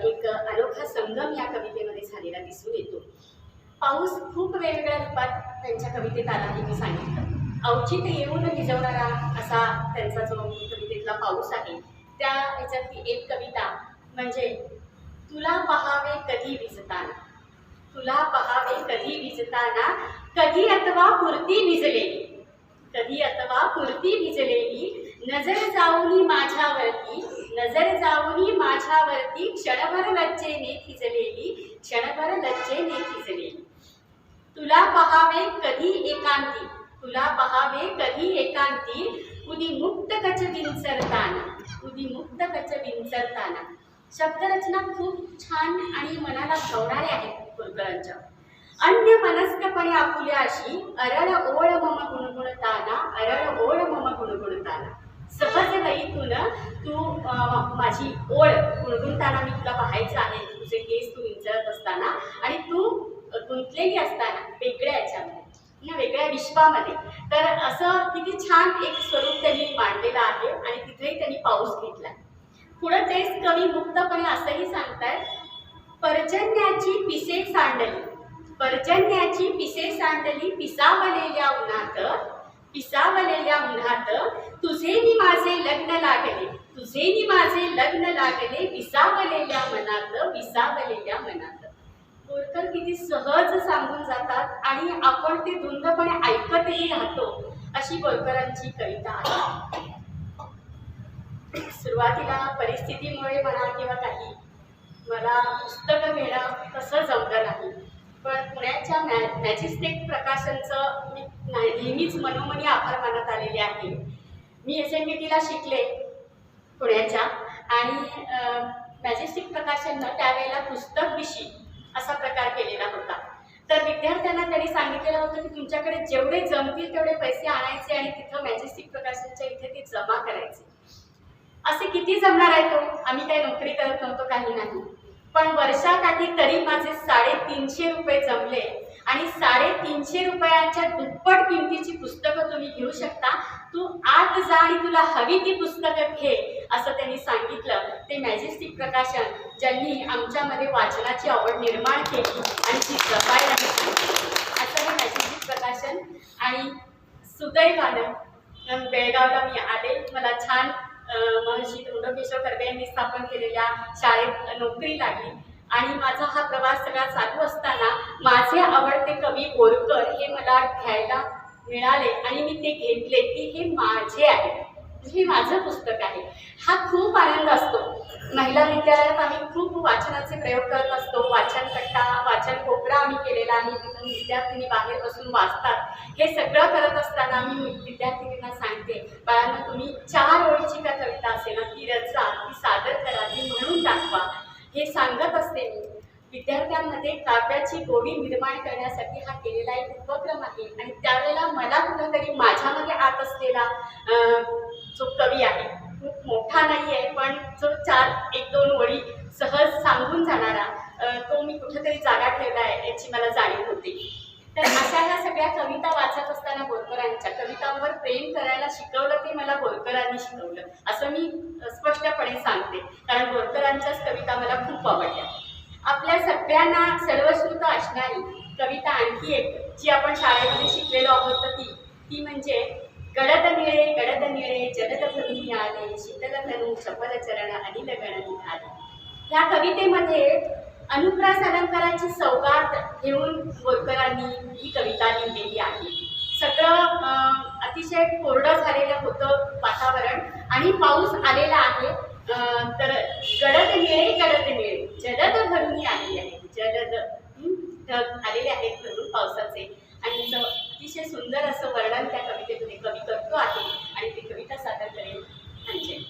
एक अनोखा संगम या कवितेमध्ये झालेला दिसून येतो. पाऊस खूप वेगवेगळ्या रूपात त्यांच्या कवितेत आला हे मी सांगितलं. औचित्य येऊन भिजवणारा असा त्यांचा जो कवितेतला पाऊस आहे, त्या ह्याच्यातली एक कविता म्हणजे तुला पहावे कधी विजताना, तुला पहावे कधी विजताना. कधी अथवा पुरती भिजलेली, कधी अथवा पुरती भिजलेली, नजर जाऊनी माझ्यावरती, नजर जाऊनी माझ्यावरती, क्षणभर लज्जेने थिजलेली, क्षणभर लज्जेने थिजलेली. तुला पहावे कधी एकांती, तुला पहावे कधी एकांती, उदी मुक्त कच विंचरताना, उदी मुक्त कच विंचरताना. शब्दरचना खूप छान आणि मनाला भावणारे आहेत बोरकरांच्या. अन्य मनस्कपणे आपुल्याशी अरळ ओळ मम गुणगुणताना, अरळ ओळ मम गुणगुणताना. सहज लयीतून तू माझी ओळ गुणगुणताना मी तुला पाहायचं आहे, तुझे केस तू विंचरत असताना आणि तू गुंतलेली असताना वेगळ्या याच्यामध्ये, वेगळ्या विश्वामध्ये. तर असं किती छान एक स्वरूप त्यांनी मांडलेलं आहे आणि तिथेही त्यांनी पाऊस घेतला. पुढं तेच कवी मुक्तपणे असंही सांगतायत, पर्जन्याची पिसे सांडली, पर्जन्याची पिसे सांडली, पिसावलेल्या उन्हात, पिसावलेल्या उन्हात, तुझे नि माझे लग्न लागले, तुझे नि माझे लग्न लागले, विसावलेल्या मनात, विसावलेल्या मनात. बोरकर किती सहज सांगून जातात आणि आपण ते धुंदपणे ऐकतही राहतो, अशी बोरकरांची कविता आहे. सुरुवातीला परिस्थितीमुळे म्हणा किंवा काही मला पुस्तकं घेणं तसं जमलं नाही, पण पुण्याच्या मॅजेस्टिक प्रकाशनचं मी नेहमीच मनोमनी आभार मानत आलेले आहे. मी SNDTला शिकले पुण्याच्या आणि मॅजेस्टिक प्रकाशननं त्यावेळेला पुस्तक विषयी असा प्रकार केलेला होता. तर विद्यार्थ्यांना त्यांनी सांगितलेलं होतं की तुमच्याकडे जेवढे जमतील तेवढे पैसे आणायचे आणि तिथं मॅजेस्टिक प्रकाशनच्या इथे ते जमा करायचे. असे किती जमणार आहे तो, आम्ही काही नोकरी करत नव्हतो, काही नाही, पण वर्षाकाठी तरी माझे 350 रुपये जमले आणि 350 रुपयांच्या दुप्पट किमतीची पुस्तकं तुम्ही घेऊ शकता, तू आत जा आणि तुला हवी ती पुस्तकं घे, असं त्यांनी सांगितलं. ते मॅजेस्टिक प्रकाशन ज्यांनी आमच्यामध्ये वाचनाची आवड निर्माण केली आणि ती जपायला घेतली, असं हे मॅजेस्टिक प्रकाशन. आणि सुदैवानं बेळगावला मी आले, मला छान महर्षी त्र्यंबकेश्वर कर्वे यांनी स्थापन केलेल्या शाळेत नोकरी लागली आणि माझा हा प्रवास सगळा चालू असताना माझे आवडते कवी बोरकर हे मला घ्यायला मिळाले आणि मी ते घेतले की हे माझे आहे, हे माझं पुस्तक आहे. हा खूप आनंद असतो. महिला विद्यालयात आम्ही खूप वाचनाचे प्रयोग करत असतो. वाचन कट्टा, वाचन कोपरा आम्ही केलेला आहे, तिथून विद्यार्थिनी बाहेर बसून वाचतात. हे सगळं करत असताना मी विद्यार्थिनींना सांगते, बाळांनो तुम्ही 4 ओळीची का कविता असेल ना ती रचा, ती सादर करा, ती म्हणून दाखवा, हे सांगत असते मी. विद्यार्थ्यांमध्ये काव्याची गोडी निर्माण करण्यासाठी हा केलेला एक उपक्रम आहे. आणि त्यावेळेला मला कुठंतरी माझ्यामध्ये आत असलेला जो कवी आहे, खूप मोठा नाही आहे, पण जो 1-2 ओळी सहज सांगून जाणारा, तो मी कुठंतरी जागा ठेवला आहे याची मला जाणीव होती. तर अशा ह्या सगळ्या कविता वाचत असताना बोरकरांच्या कवितांवर प्रेम करायला शिकवलं ते मला बोरकरांनी शिकवलं, असं मी स्पष्टपणे सांगते, कारण बोरकरांच्याच कविता मला खूप आवडल्या. आपल्या सगळ्यांना सर्वश्रुत असणारी कविता आणखी एक जी आपण शाळेमध्ये शिकलेलो आहोत ती म्हणजे गडद निळे जलद भरून आले, शीतल तनू चपल चरण अनिल गण निघाले. ह्या कवितेमध्ये अनुप्रास अलंकाराची सौगात घेऊन बोरकरांनी ही कविता लिहिलेली आहे. सगळं अतिशय कोरडं झालेलं होतं वातावरण आणि पाऊस आलेला आहे. तर गडद निळे जलद भरून आलेले आहे, जलद ढग आलेले आहेत भरून पावसाचे. आणि अतिशय सुंदर असं वर्णन त्या कवितेमध्ये कवी करतो आहे आणि ती कविता सादर करेल म्हणजे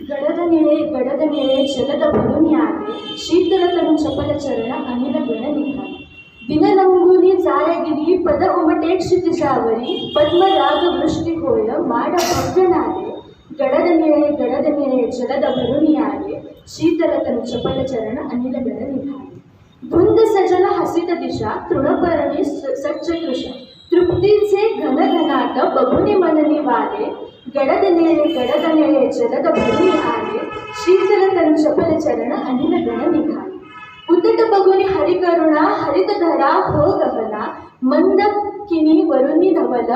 गडद निळे जलद भरून आले, शीतल तनु चपल चरण अनिल गण निघाले. दिनलंगुनी जायगिरी पद उमटे क्षितिजावरी, पद्मराग वृष्टी होय माड भव्य नाले. गडद निळे जलद भरून आले, शीतल तनु चपल चरण अनिल गण निघाले. धुंद सजल हसित दिशा, तृणपर्णी सच्च कृशा, तृप्तीचे घनघनाट बघुनी मन निवाले. गडद निळे जलद भरून आले, शीतल तनु चपल चरण अनिल गण निघाले. उदट बघुनी हरिकरुणा हरित धरा हो गहना, मंद किनी वरुणी धवल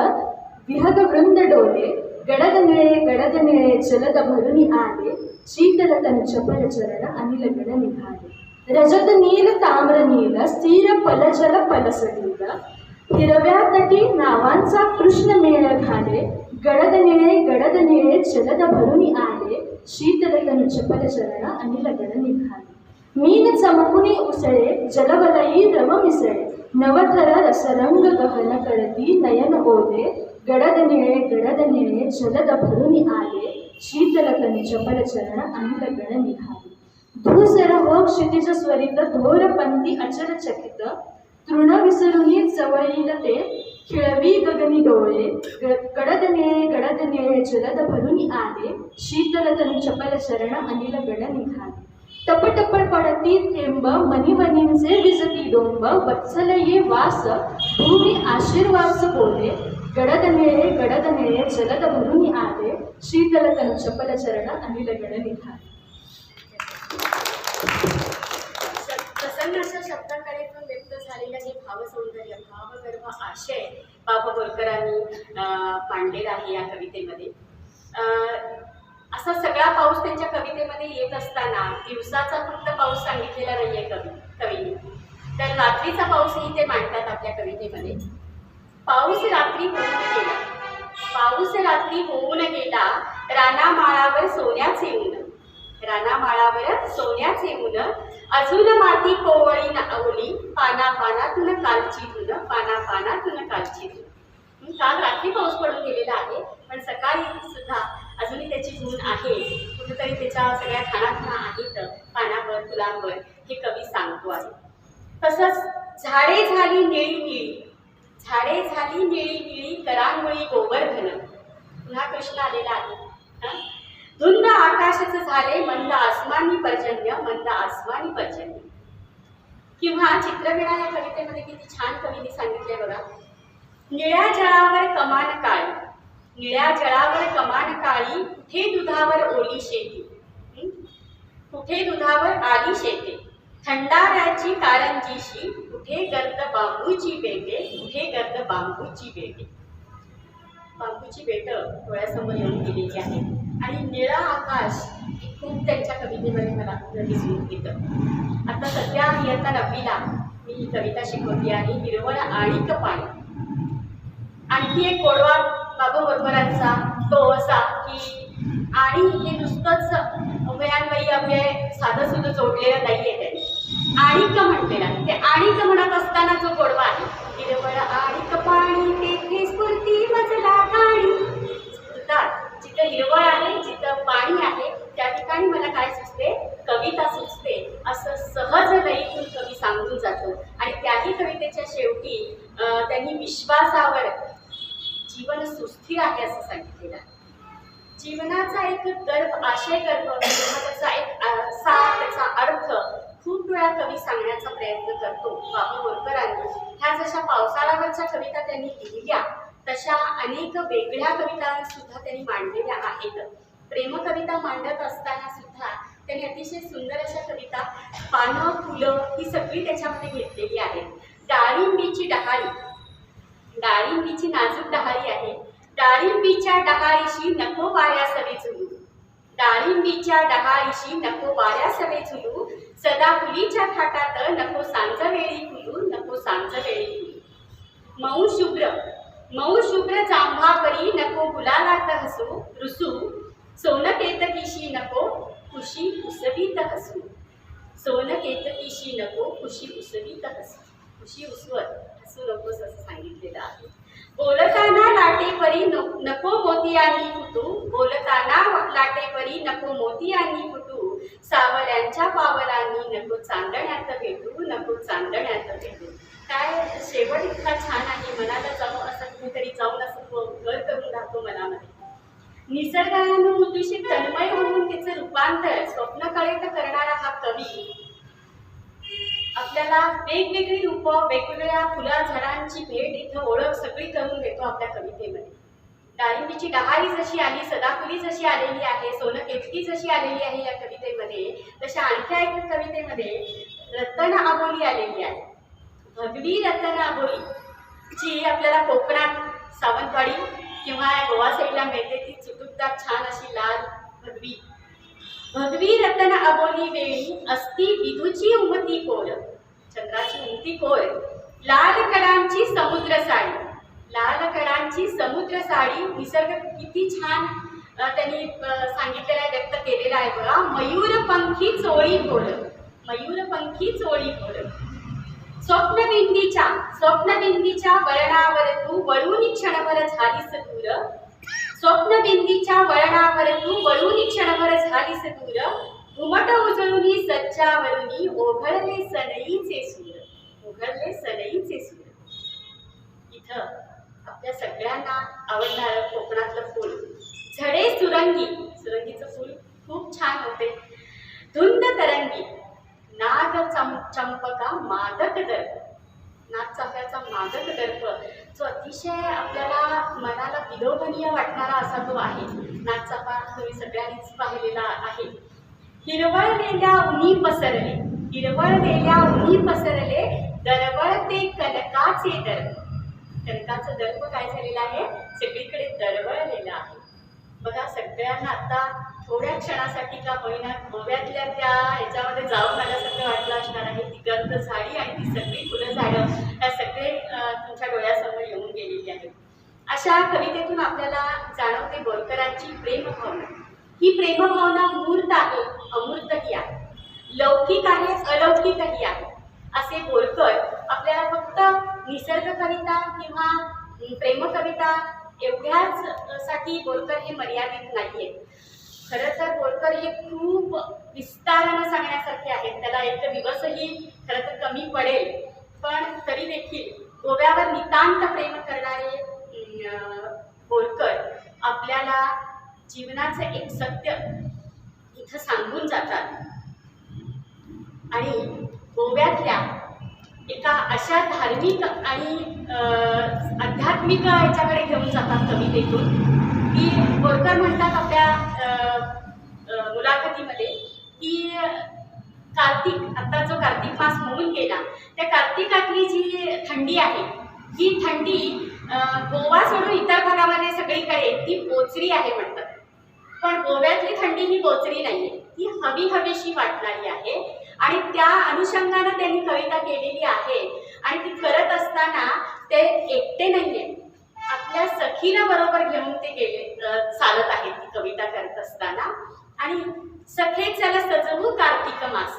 विहग वृंद डोले. गडद निळे जलद भरून आले, शीतल तनु चपल चरण अनिल गण निघाले. रजत नील ताम्र नील स्थिर पलजल पलसडील हिरव्या तटी नावांचा कृष्ण मेळ घाले गडद निळे जलद भरून आले शीतल तनु चपल चरण अनिल गण निघाले मीन चमकुनी उसळे जलवलई रव मिसळे नवथर रसरंग गहन करती नयन ओले गडद निळे जलद भरून आले शीतल तनु चपल चरण अनिल गण निघाले धूसर हो क्षितिज स्वरित धोर पंथी अचल चकित तृण विसरुनी चवळील ते खिळवी गगनी डोळे गडद निळे जलद भरून आले शीतल तनु चपल चरण अनिल गण निघाले टपटपळ पडती थेंब मनीमनींचे विजती डोंब वत्सल ये वास भूमी आशीर्वास बोले गडद निळे जलद भरून आले शीतल तनु चपल चरण अनिल गण निघाले.
प्रसन्न अशा शब्दांकडे व्यक्त झालेलं हे भावसौंदर्य भावगर्भ आशय बाबा बोरकरांनी मांडलेला आहे या कवितेमध्ये. असा सगळा पाऊस त्यांच्या कवितेमध्ये येत असताना दिवसाचा फक्त पाऊस सांगितलेला नाहीये कवीने, तर रात्रीचा पाऊसही ते मांडतात आपल्या कवितेमध्ये. पाऊस रात्री होऊन गेला रानामाळावर सोन्याचे ऊन, रानामाळावर सोन्याचे ऊन अजून माती कोवळी ओली पाना पानातून कालची धुन, पाना पानातून कालची धुन. काल रात्री पाऊस पडून गेलेला आहे पण सकाळी सुद्धा अजूनही त्याची धून आहे, कुठेतरी त्याच्या सगळ्या खाणाखुणा आहेत पानावर फुलांवर, हे कवी सांगतो आहे. तसंच झाडे झाली निळी निळी करांगोळी गोवर्धन, पुन्हा कृष्ण आलेला आहे. धुंद आकाशच झाले मंद आसमानी पर्जन्य. किंवा चित्रवीणा या कवितेमध्ये किती छान कवीने सांगितले बघा. निळ्या जळावर कमान काळी कुठे दुधावर ओली शेती, कुठे दुधावर आली शेते थंडाऱ्याची कारंजीशी कुठे गर्द बांबूची बेटे, बांबूची बेट डोळ्यासमोर येऊन गेलेली आहे. आणि निळा आकाश खूप त्यांच्या कवितेमध्ये मला दिसून येतं. आता सध्या इयत्ता 9वीला मी ही कविता शिकवली आहे, हिरवळ आणिक पाणी. आणखी एक गोडवा बाबा बोरकरांचा तो असा की आणि हे नुसतंच अभयांबाई अभय साधं सुद्धा जोडलेलं नाहीये त्यांनी, आणिक म्हटलेला. ते आणिक म्हणत असताना जो गोडवा आहे, हिरवळ आणिक पाणी तेथे स्फूर्ती मजला गाणी. जिथं हिरवळ आहे, जिथं पाणी आहे, त्या ठिकाणी मला काय सुचते, कविता सुचते, असं सहज लयीतून कवी सांगून जातो. आणि त्याही कवितेच्या शेवटी त्यांनी विश्वासावर जीवन सुस्थिर आहे असं सांगितलेलं आहे. जीवनाचा एक आशय गर्भ त्याचा एक सार, त्याचा अर्थ खूप वेळा कवी सांगण्याचा प्रयत्न करतो. बाबा बोरकरांनी ह्या जशा पावसाळ्यावरच्या कविता त्यांनी लिहिल्या तशा अनेक वेगळ्या कविता सुद्धा त्यांनी मांडलेल्या आहेत. प्रेमकविता मांडत असताना सुद्धा त्यांनी अतिशय सुंदर अशा कविता, पानं फुलं ही सगळी त्याच्यामध्ये घेतलेली आहेत. डाळिंबीची नाजूक डहाळी आहे. डाळिंबीच्या डहाळीशी नको वाऱ्या सवे झुलू, डाळिंबीच्या डहाळीशी नको वाऱ्या सवे झुलू, सदा फुलीच्या थाटात नको सांज वेळी फुलू. मऊ शुभ्र जांभापरी नको गुलालात रुसू, सोन केतकीशी नको खुशी उसवीत हसू, खुशी उसवत हसू नकोस असं सांगितलेलं आहे. बोलताना लाटेपरी नको मोतियांनी फुटू, सावल्यांच्या पावलांनी नको चांदण्यात भेटू. काय शेवट इतका छान आहे, मनाला जाऊन असं कुठेतरी जाऊन असं घर करून राहतो मनामध्ये. निसर्गानं उद्दिष्ट तन्मय होऊन तिचं रूपांतर स्वप्नकळेत करणारा हा कवी आपल्याला वेगवेगळी रूपं, वेगवेगळ्या फुला झाडांची भेट, इथं ओळख सगळी करून देतो आपल्या कवितेमध्ये. डाळिंबीची डहाळी जशी आली, सदाफुली जशी आलेली आहे, सोनं केतकी जशी आलेली आहे या कवितेमध्ये, तशा आणखी एक कवितेमध्ये रतन आबोली आलेली आहे. भगवी रतन आबोली जी आपल्याला कोकणात सावंतवाडी किंवा गोवा साईडला मिळते, ती चुटुकदार छान अशी लाल भगवी भगवी रतन अबोली वेळी असती विधूची उमती कोल, चंद्राची उमती कोल, लाल कडांची समुद्र साडी, लाल कडांची समुद्र साडी. निसर्ग किती छान त्यांनी सांगितलेला आहे, व्यक्त केलेला आहे बघा. मयूरपंखी चोळी बोल, मयूरपंखी चोळी बोल. स्वप्नबिंदीच्या वळणावर तू वळून क्षणभर झालीस दूर, स्वप्नबिंदीच्या वळणावर तू वळून क्षणभर झालीस दूर. घुमट उजळूनी सज्जावरुनी ओघळले सनईचे सूर, ओघळले सनईचे सूर. इथं आपल्या सगळ्यांना आवडणारं कोकणातलं फूल झडे सुरंगी, सुरंगीचं फूल खूप छान होते. धुंद तरंगी नाग चंपका मादक दर्प, नागचाफ्याचा मादक दर्प, जो अतिशय आपल्याला मनाला विलोभनीय वाटणारा असा तो आहे. नागचाफा तुम्ही सगळ्यांनीच पाहिलेला आहे. हिरवळलेल्या उनी पसरले, हिरवळलेल्या उनी पसरले, दरवळते कनकाचे दर्प. कनकाचं दर्प काय झालेलं आहे, सगळीकडे दरवळलेलं आहे. बघा सगळ्यांना आता थोड्या क्षणासाठी का होईना गोव्यातल्या त्या ह्याच्यामध्ये जाऊन आल्यासारखं वाटलं असणार आहे. ती गर्द झाडी आणि ती सगळी फुलं झाडं ह्या सगळे तुमच्या डोळ्यासमोर येऊन गेलेली आहेत. अशा कवितेतून आपल्याला जाणवते बोरकरांची प्रेमभावना. ही प्रेमभावना मूर्त आहे, अमूर्तही आहे, लौकिक आहे, अलौकिकही आहे. असे बोरकर आपल्याला फक्त निसर्ग कविता किंवा प्रेमकविता एवढ्याच साठी बोरकर हे मर्यादित नाहीये. खरं तर बोरकर हे खूप विस्तारानं सांगण्यासारखे आहेत. त्याला एक दिवसही खरं तर कमी पडेल, पण तरी देखील गोव्यावर नितांत प्रेम करणारे बोरकर आपल्याला जीवनाचं एक सत्य इथं सांगून जातात आणि गोव्यातल्या एका अशा धार्मिक आणि आध्यात्मिक ह्याच्याकडे घेऊन जातात कवितेतून की बोरकर म्हणतात आपल्या मुलाखतीमध्ये की कार्तिक, आता जो कार्तिक मास होऊन गेला, त्या कार्तिकातली जी थंडी आहे ही थंडी गोवा सोडून इतर भागामध्ये सगळीकडे ती बोचरी आहे म्हणतात. पण गोव्यातली थंडी ही बोचरी नाही आहे, ती हवी हवीशी वाटणारी आहे आणि त्या अनुषंगानं त्यांनी कविता केलेली आहे. आणि ती करत असताना ते एकटे नाहीये, आपल्या सखीला बरोबर घेऊन ते चालत आहेत ती कविता करत असताना. आणि सखे चला सजवू कार्तिक मास,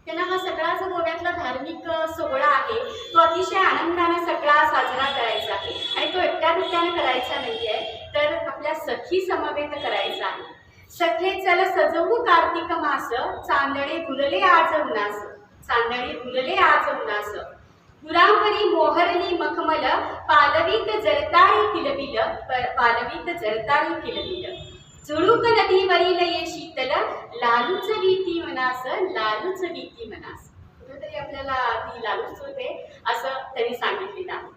त्यांना हा सगळा जो गोव्यातला धार्मिक सोहळा आहे तो अतिशय आनंदाने सगळा साजरा करायचा आहे आणि तो एकट्या दुट्याने करायचा नाहीये, तर आपल्या सखी समवेत करायचा आहे. सखे चल सजवू कार्तिक मास, चांदणे धुलले आज उन्हास, चांदणे धुलले आज उन्हास. गुरांवरी मोहरली मखमल, पालवीत जरताळी किलबिल, पालवीत जरताळी किलबिल. झुळूक नदीवरील ये शीतल, लालूच वीती मनास, लालूच वीती मनास. कुठेतरी आपल्याला ती लालूच होते असं त्यांनी सांगितलेलं आहे.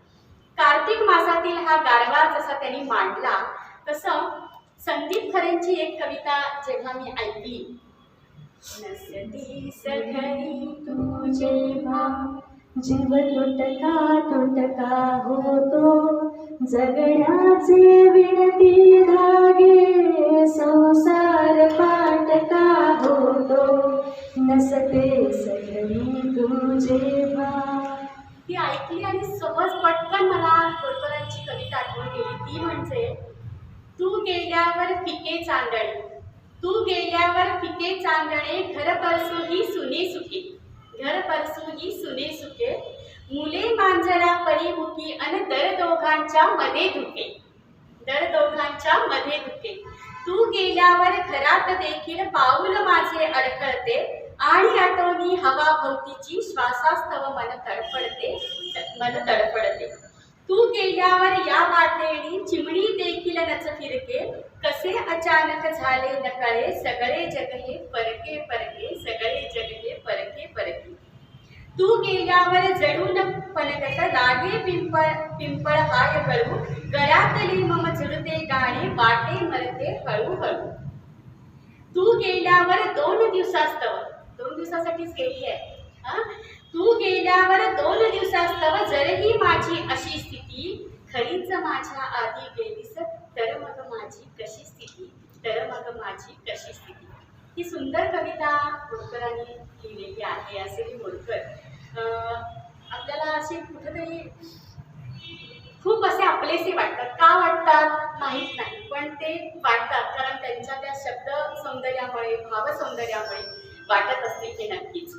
कार्तिक मासातील हा गारवा जसा त्यांनी मांडला तसं संदीप खरेंची एक कविता जेव्हा मी ऐकली, नसती सघरी तू जेव्हा
जीव तुटका होतो, जगण्याचे विणती धागे संसार पाटका होतो, नसते सघरी तू जेव्हा.
ती ऐकली आणि सहज पटकन मला बोरकरांची कविता आठवण गेली. ती म्हणजे तू गेल्यावर फिके चांदणे, तू गेल्यावर फिके चांदणे, घर परसू ही सुने सुखे, घर परसू ही सुने सुखे. मुले मांजरा परिमुखी अन दर दोघांच्या मध्ये धुके, दर दोघांच्या मध्ये धुके. तू गेल्यावर घरात देखील पाऊल माझे अडखळते आणि आठवणी हवा भोवतीची, श्वासास्तव मन तडफडते, मन तडफडते. तू गेल्यावर या वाटेणी चिमणी देखील नच फिरके, कसे अचानक झाले नकळे, सगळे जग हे परके परके, सगळे जग हे परके परके. तू गेल्यावर जडून पलकत लागे पिंपळ हाय गळू, गळ्यातली मम झुडते गाणे, वाटे मरते हळूहळू. तू गेल्यावर 2 दिवसास्तव, 2 दिवसासाठीच गेली आहे. तू गेल्यावर 2 दिवसास्तव, जरही माझी अशी स्थिती, खरीच माझ्या आधी गेलीस, तर मग माझी कशी स्थिती, तर मग माझी कशी स्थिती. ही सुंदर कविता बोरकरांनी लिहिलेली आहे. असे ही बोरकर आपल्याला असे कुठेतरी खूप असे आपलेसे वाटतात. का वाटतात माहीत नाही, पण ते वाटतात कारण त्यांच्या त्या शब्द सौंदर्यामुळे, भावसौंदर्यामुळे वाटत असतील हे नक्कीच.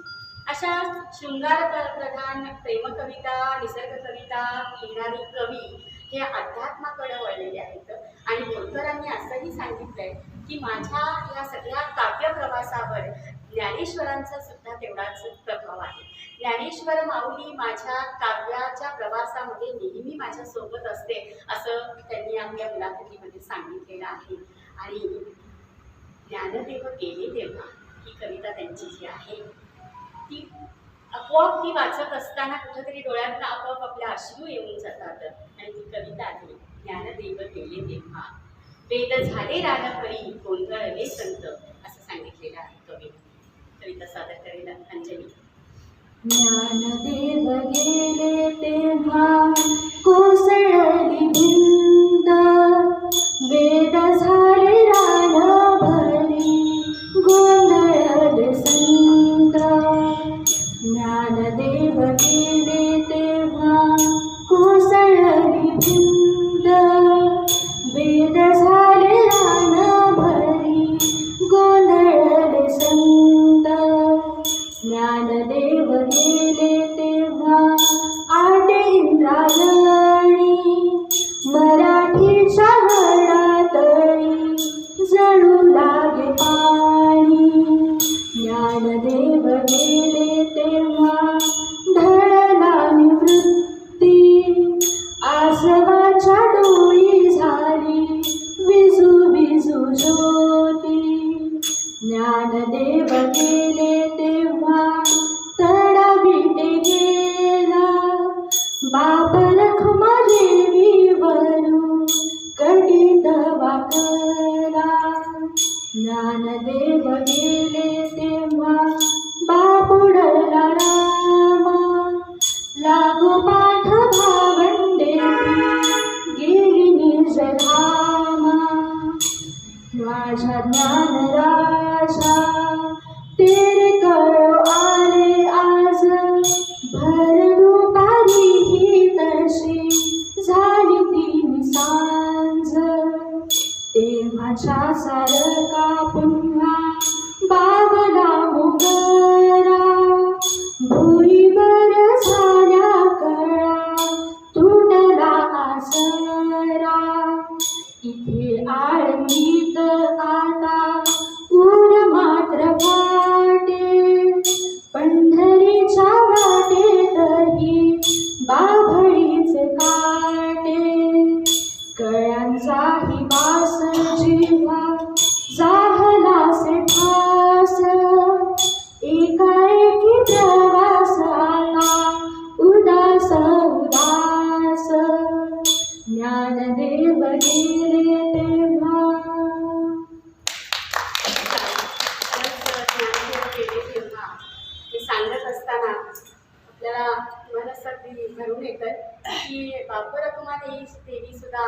अशा शृंगार प्रधान प्रेमकविता, निसर्ग कविता लिहिणारी कवी हे अध्यात्माकडे वळलेले आहेत. आणि बोरकरांनी असंही सांगितलंय की माझ्या या सगळ्या काव्य प्रवासावर ज्ञानेश्वरांचा सुद्धा तेवढाच प्रभाव आहे. ज्ञानेश्वर माऊली माझ्या काव्याच्या प्रवासामध्ये नेहमी माझ्या सोबत असते असं त्यांनी आपल्या मुलाखतीमध्ये सांगितलेलं आहे. आणि ज्ञानदेव गेले तेव्हा ही कविता त्यांची जी आहे ती आपोआप ती वाचत असताना कुठेतरी डोळ्यातनं आपोआप आपले अश्रू येऊन जातात. आणि ती कविता आहे ज्ञानदेव गेले तेव्हा. वेद झाले रानपरी गोंधळले संत असं सांगितलेलं आहे कवी. कविता सादर करेल अंजली.
ज्ञानदेव गेले तेव्हा कोसळली भिंत, वेद झाले रानभरी गोंधळले संत. ज्ञानदेव गेले तेव्हा कोसळली भिंत, वेद झाले रानभरी गोंधळले संत. ज्ञानदेव गेले तेव्हा आटे इंद्रायणी, मराठीच्या वडातळी जळू लागे पाणी. ज्ञानदेव गेले तेव्हा ढळला निवृत्ती, आसवाच्या डोळी झाली विजू विजू ज्योती. ज्ञानदेव गेले तेव्हा तडा विटे गेला, बाप रखमा देवीवरू कटीत वाकला. ज्ञानदेव गेले तेव्हा बापुडला रामा, लागोपाठ भावंडे गेली निजधामा. माझ्या ज्ञान राजा तेरे कळो आले आज, भर दुपारी ही तशी झाली ती सांज. तेव्हाच्या सारखा पुन्हा बागला मोगरा, भुईवर झाल्या कळा तुटला आसरा. इथे आळंदीत आता ऊर मात्र वाटे, पंढरीच्या वाटेतही बाभळीचे काटे. कळ्यांचाही वास जिव्हा जाहलासे ठास, एकाएकी प्रवास आला उदास उदास. ज्ञानदेव गेले तेव्हा.
ज्ञानदेव गेले तेव्हा हे सांगत असताना आपल्याला मनस्थिती भरून येतं की बाप रखमा देवी सुद्धा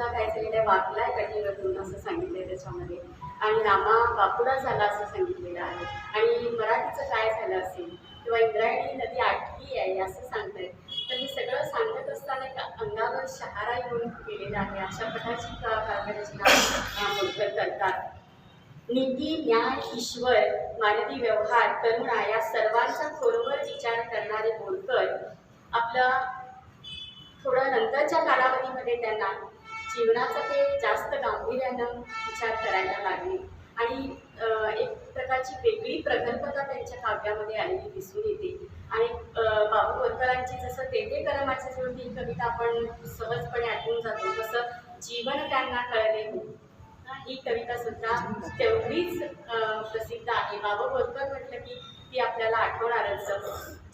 काय झालेलं आहे, वाकलाय कटीवरून असं सांगितलंय त्याच्यामध्ये. आणि रामा बापुडा झाला असं सांगितलेलं आहे. आणि मराठीचं काय झालं असेल किंवा इंद्रायणी नदी आटली आहे असं सांगतंय. तर हे सगळं सांगत असताना एका अंगावर शहारा येऊन गेलेला आहे. अशा प्रकारची काव्यरचना बोरकर करतात. नीती, न्याय, ईश्वर, मानवी व्यवहार, करुणा या सर्वांचा खोलवर विचार करणारे बोरकर आपल्या थोडं नंतरच्या कालावधीमध्ये त्यांना जीवनाचा ते जास्त गांभीर्यानं विचार करायला लागले. आणि एक प्रकारची वेगळी प्रगल्भता त्यांच्या काव्यामध्ये आलेली दिसून येते. आणि बाबू बोरकरांची जसं तेथे करमाचे जोड ही कविता आपण सहजपणे आठवून जातो, तसं जीवन त्यांना कळले हो ही कविता सुद्धा तेवढीच प्रसिद्ध आहे. बाबू बोरकर म्हटलं की ती आपल्याला आठवणारच.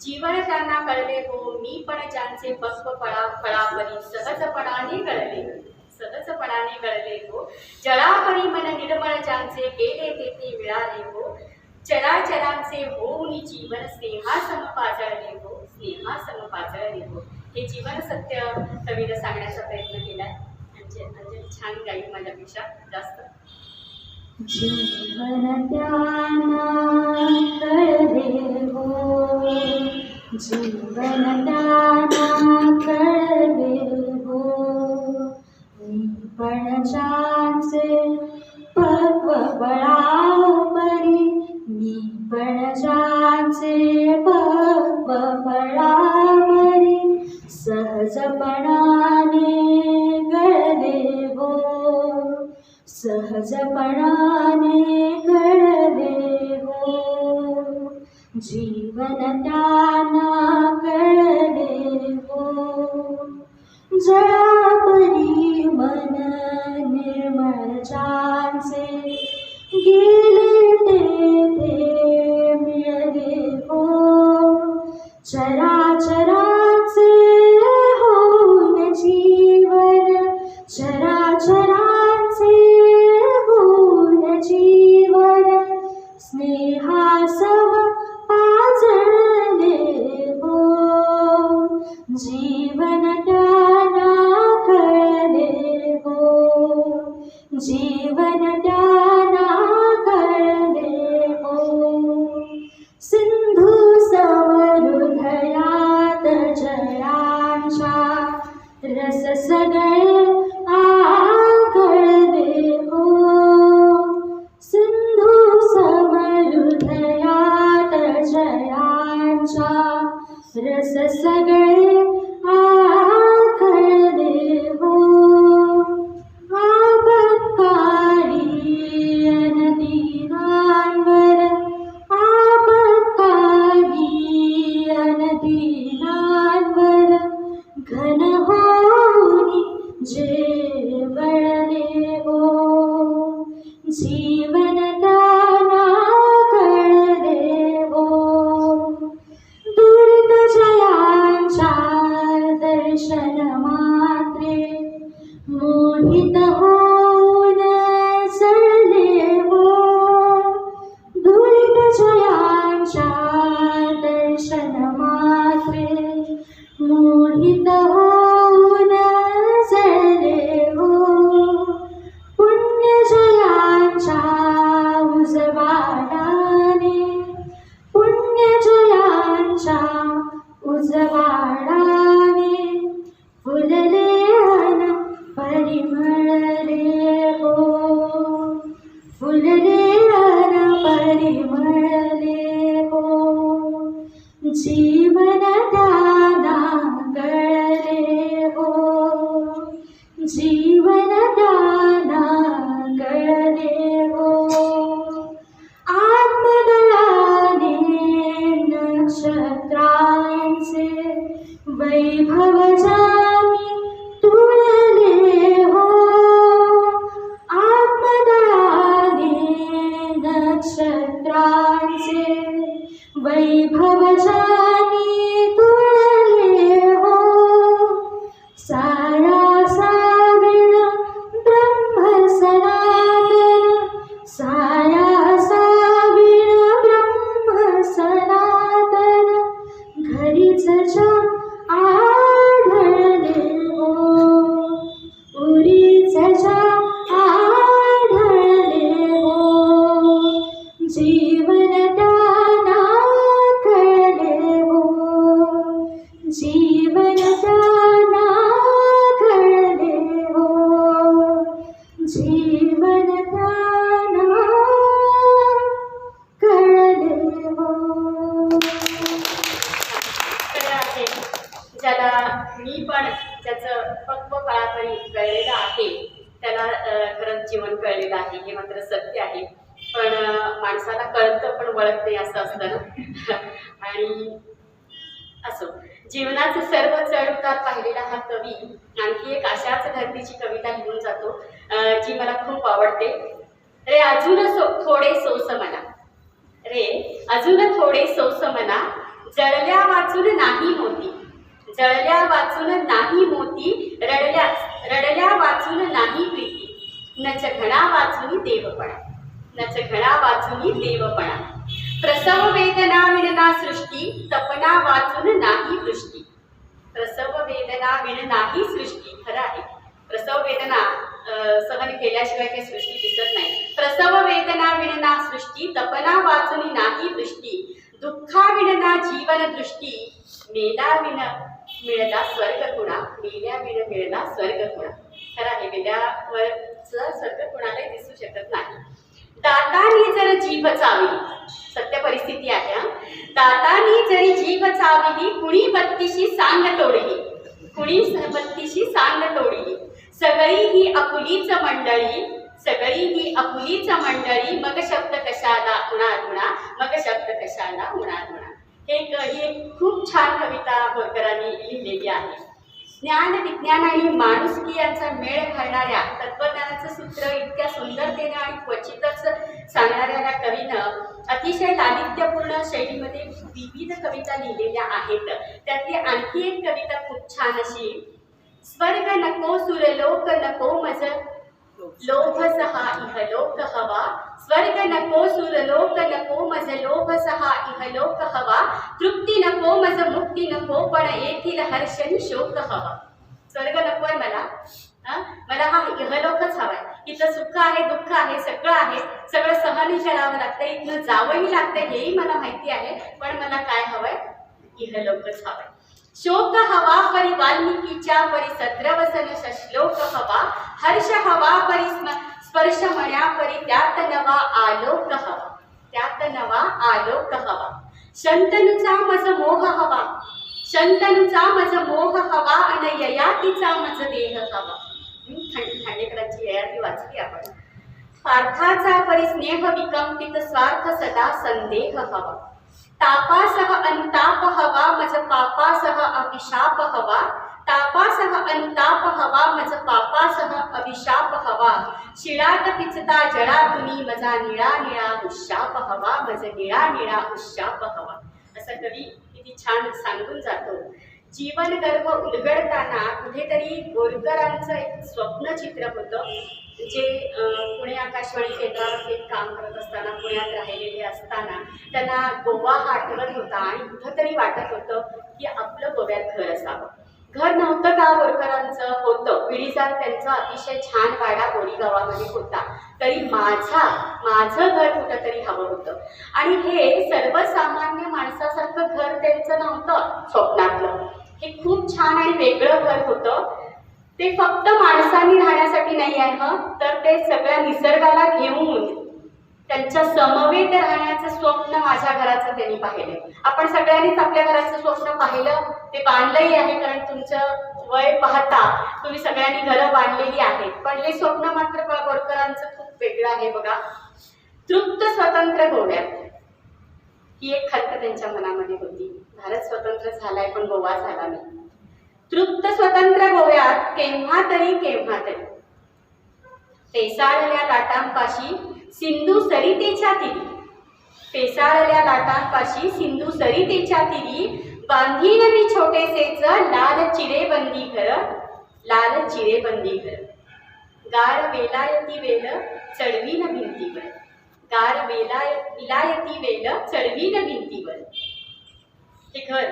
जीवन त्यांना कळले हो, मी पण ज्यांचे बस्प फळापरी सहजपणाने कळले हो. जळापरी मन निर्मळ ज्यांचे गेले तेथे मिळाले हो. चराचरांचे होऊन जीवन स्नेहासम पाजळले हो. हे जीवन सत्य कवीनं सांगण्याचा प्रयत्न केलाय. अंजली छान गाईल माझ्यापेक्षा जास्त.
जीवन त्यांना कळले हो, जीवन त्यांना कळले हो. मी पण ज्यांचे पक्व बळावरी, मी पण ज्यांचे पक्व बळावरी सहजपणाने कळले हो, सहजपणाने कळले हो. जीवन त्यांना कळले हो. जळापरी मन निर्मळ ज्यांचे गेले तेथे मिळले हो. चराचराचे होऊन जीवन, चराचराचे होऊन जीवन स्नेहासम पाजळले हो. जीवन त्यांना कळले हो, जीवन त्यांना कळले हो. सिंधू समहृदयात जयांच्या रस सगळे आकळले हो. सिंधू समहृदयात जयांच्या रस सगळे आकळले हो. आपत्काली अनदीनांवर, आपत्काली अनदीनांवर घन होऊनी जे वळले हो. जीवन त्यांना कळले हो. दुर्ग जयांच्या दर्शन मात्रे मोहित होऊन चढले हो. दुर्ग जयांच्या दर्शन मात्रे मोहित होऊन चढले हो. पुण्य जयांच्या उजवाडाने, पुण्य जयांच्या उजवाडाने फुलले अन परिमळले हो. फुलले अन परिमळले हो. जीवन त्यांना कळले हो, जीवन त्यांना कळले हो. आत्मदयाने नक्षत्रांचे वैभव ज्यांनी तुळले हो. आत्मदयाने नक्षत्रांचे वैभव ज्यांनी तुळले हो. साया साविण ब्रह्म सनातन, साया साविण ब्रह्म सनातन घरीच ज्या आढळले हो. उरीच ज्या आढळले हो. जीवन त्यांना कळले हो, जीवन त्यांना कळले हो. जीवन त्यांना कळले हो.
खरं आहे, ज्याला मी पण ज्याचं पक्व काळापरी कळलेलं आहे त्याला खरंच जीवन कळलेलं आहे, हे मात्र सत्य आहे. पण माणसाला कळतं पण वळत नाही असं असतं ना. आणि असो, जीवनाचे सर्व चढ उतार पाहिलेला हा कवी आणखी एक अशाच धर्तीची कविता लिहून जातो जी मला खूप आवडते. रे अजून थोडे सोस म्हणा, रे अजून थोडे सोस म्हणा, जळल्या वाचून नाही मोती, जळल्या वाचून नाही मोती, रडल्या वाचून नाही प्रीती, नच घणा वाचून देवपणा, नच घणा वाचून देवपणा. प्रसव वेदना विणना सृष्टी, तपना वाचून नाही वृष्टी. प्रसव वेदना विण नाही सृष्टी. खरं आहे, प्रसव वेदना सहन केल्याशिवाय काही सृष्टी दिसत नाही. प्रसव वेदना विणना सृष्टी, तपना वाचुनी नाही दृष्टी, दुःखा विणना जीवन दृष्टी, मेला विण मिळला स्वर्ग कुणा, मेल्या विण मिळला स्वर्ग कुणा. खरं आहे, मेल्यावरचा स्वर्ग कुणालाही दिसू शकत नाही. दातानी जर जीभ चावली, सत्य परिस्थिती आहे हा. दातानी जरी जीभ चावली, कुणी बत्तीशी सांग तोडली, कुणी बत्तीशी सांग तोडली, सगळी ही आपुलीच मंडळी, सगळी ही आपुलीच मंडळी, मग शब्द कशाला उणा उणा, मग शब्द कशाला उणा उणा. ही खूप छान कविता बोरकरांनी लिहिलेली आहे. ज्ञान विज्ञान आणि माणुसकी यांचा मेळ घालणाऱ्या तत्वज्ञानाचं सूत्र इतक्या सुंदरतेने आणि क्वचितच सांगणाऱ्या या कवीनं अतिशय लालित्यपूर्ण शैलीमध्ये विविध कविता लिहिलेल्या आहेत. त्यातली आणखी एक कविता खूप छान अशी, स्वर्ग नको सुरलोक नको मज लोभ सहा इहलोक हवा, स्वर्ग नको सुरलोक नको मज लोभ सहा इहलोक हवा, तृप्ती नको मज मुक्ती नको पण येथील हर्षणी शोक हवा. स्वर्ग नकोय मला, मला हा इहलोकच हवाय. इथं सुख आहे, दुःख आहे, सगळं आहे, सगळं सहनही करावं लागतं, इथनं जावंही लागतं हेही मला माहिती आहे, पण मला काय हवंय, इहलोकच हवंय. शोक हवा परी वाल्मिकीच्या परी सद्रवसन श्लोक हवा, हर्ष हवा परी स्पर्श मण्या परी त्यात नवा आलोक हवा, त्यात नवा आलोक हवा. शंतनुचा मज मोह हवा, शंतनुचा मज मोह हवा, अन ययातीचा मज देह हवा. खांडेकरांची ययाती वाचली आपण. पार्थाचा परी स्नेह विकंपित स्वार्थ सदा संदेह हवा, तापासह अनुताप हवा मज पापासह अभिशाप हवा, तापासह अनुताप हवा मज पापासह अभिशाप हवा, शिळात पिचता जळातुनी मजा निळा निळा उशाप हवा, मज निळा निळा उशाप हवा. असं कवी किती छान सांगून जातो. जीवन गर्भ उलगडताना कुठेतरी बोरकरांचं एक स्वप्नचित्र होतं, जे पुणे आकाशवाणी केंद्रावर काम करत असताना, पुण्यात राहिलेले असताना त्यांना गोवा हा आठवत होता आणि कुठंतरी वाटत होतं की आपलं गोव्यात घर असावं. घर नव्हतं का बोरकरांचं? होतं. पिढीजात त्यांचा अतिशय छान वाडा बोरीगावामध्ये होता. तरी माझं घर कुठंतरी हवं होतं. आणि हे सर्वसामान्य माणसासारखं घर त्यांचं नव्हतं स्वप्नातलं. हे खूप छान आणि वेगळं घर होतं. ते फक्त माणसांनी राहण्यासाठी नाही आहे, तर ते सगळ्या निसर्गाला घेऊन त्यांच्या समवेत राहण्याचं स्वप्न माझ्या घराचं त्यांनी पाहिलं. आपण सगळ्यांनीच आपल्या घराचं स्वप्न पाहिलं, ते बांधलंही आहे, कारण तुमचं वय पाहता तुम्ही सगळ्यांनी घरं बांधलेली आहेत. पण हे स्वप्न मात्र बोरकरांचं खूप वेगळं आहे बघा. तृप्त स्वतंत्र गोव्यात, ही एक खंत त्यांच्या मनामध्ये होती. भारत स्वतंत्र झालाय पण गोवा झाला नाही. तृप्त स्वतंत्र गोव्यात केव्हा तरी पेसाळल्या लाटांपाशी सिंधू सरितेच्या तिरी, पेसाळल्या लाटांपाशी सिंधू सरितेच्या तिरी, बांधीन मी छोटेसेच लाल चिरेबंदी घर, लाल चिरेबंदी घर. गार वेलायती वेल चढवीन भिंतीवर, गार विलायती वेल चढवीन भिंतीवर. हे घर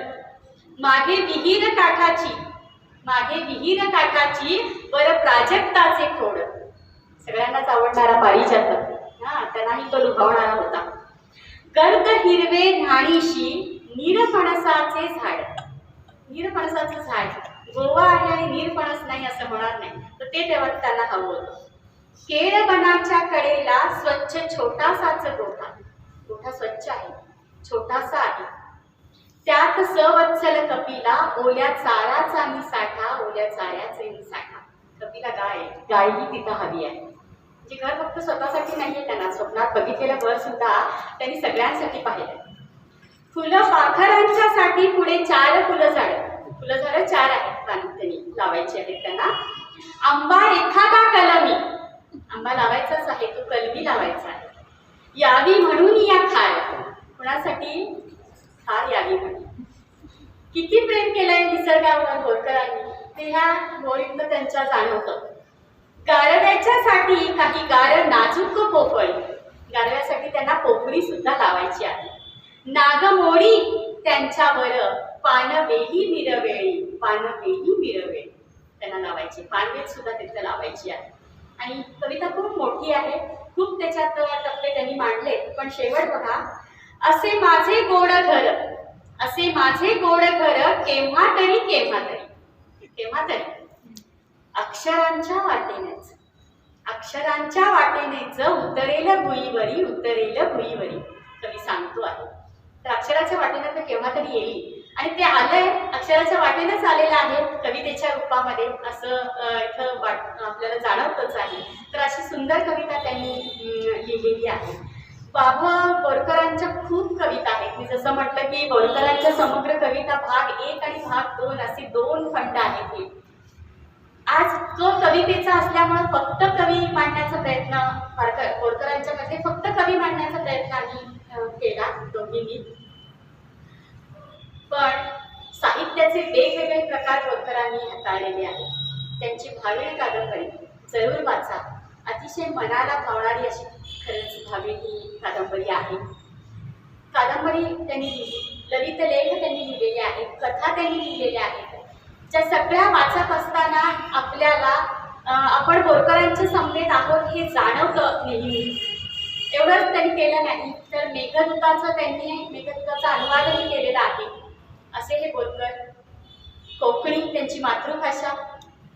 मागे विहीर काठाची वर प्राजक्ताचे खोड. सगळ्यांनाच आवडणारा पारिजात, त्यांनाही तो लुभावणारा होता. गर्द हिरवे न्हाणीशी नीरफणसाचे झाड, नीरफणसाचं झाड. गोवा आहे आणि नीरफणस नाही असं होणार नाही, तर ते तेव्हा त्यांना हवं होतं. केळबनाच्या कडेला स्वच्छ छोटासाच गोठा, गोठा स्वच्छ आहे, छोटासा आहे. त्यात सवत्सल कपिला, ओल्या चाराचा मी साठा, ओल्या चाऱ्याचे मी साठा. कपिला गाय ही तिथं हवी आहे. म्हणजे घर फक्त स्वतःसाठी नाहीये, त्यांना स्वप्नात बघितलेलं घर सुद्धा त्यांनी सगळ्यांसाठी पाहिलं. फुलं पाखरांच्यासाठी पुढे 4 फुलझाडं 4 आहेत, त्यांनी लावायची आहेत त्यांना. आंबा एखादा कलमी, आंबा लावायचाच आहे, तो कलमी लावायचा आहे. यावी म्हणून या खार, कुणासाठी? खार यावी म्हणून. किती प्रेम केलंय निसर्गावर बोरकरांनी, ते ह्या बोरीतनं त्यांच्या जाणवतं. गारव्याच्यासाठी काही गार नाजूक पोफळी, गारव्यासाठी त्यांना पोफळी सुद्धा लावायची आहे. नागमोडी त्यांच्यावर पानवेली मिरवेळी, पानवेली मिरवेळी त्यांना लावायची. पानवेल सुद्धा तिथं लावायची आहे. आणि कविता खूप मोठी आहे, खूप त्याच्यात टप्पे त्यांनी मांडले. पण शेवट बघा, असे माझे गोड घर, असे माझे गोड घर, केव्हा तरी केव्हा तरी केव्हा तरी अक्षरांच्या वाटेनेच, अक्षरांच्या वाटेनेच उतरेल भुईवरी, उतरेल भुईवरी कवी सांगतो आहे. तर अक्षराच्या वाटेनं तर केव्हा तरी येईल आणि ते आलंय, अक्षराच्या वाटेनंच आलेलं आहे कवितेच्या रूपामध्ये, असं इथं आपल्याला जाणवतच आहे. तर अशी सुंदर कविता त्यांनी लिहिलेली आहे. बाबा बोरकरांच्या खूप कविता आहेत. मी जसं म्हटलं की बोरकरांच्या समग्र कविता भाग 1 आणि भाग 2 असे 2 खंड आहेत हे. आज तो कवितेचा असल्यामुळे फक्त कवी मांडण्याचा प्रयत्न बोरकरांच्या मध्ये फक्त कवी मांडण्याचा प्रयत्न आम्ही केला दोघींनी. पण साहित्याचे वेगवेगळे प्रकार बोरकरांनी हाताळलेले आहेत. त्यांची भाविळ कादंबरी जरूर वाचा, अतिशय मनाला भावणारी अशी खरंच भाविळ ही कादंबरी आहे. कादंबरी त्यांनी लिहिली, ललित लेख त्यांनी लिहिलेले आहेत, कथा त्यांनी लिहिलेल्या आहेत, ज्या सगळ्या वाचत असताना आपल्याला आपण बोरकरांच्या समवेत आहोत हे जाणवतं नेहमी. एवढंच त्यांनी केलं नाही तर मेघदूताचा अनुवादही केलेला आहे. असे हे बोरकर. कोकणी त्यांची मातृभाषा,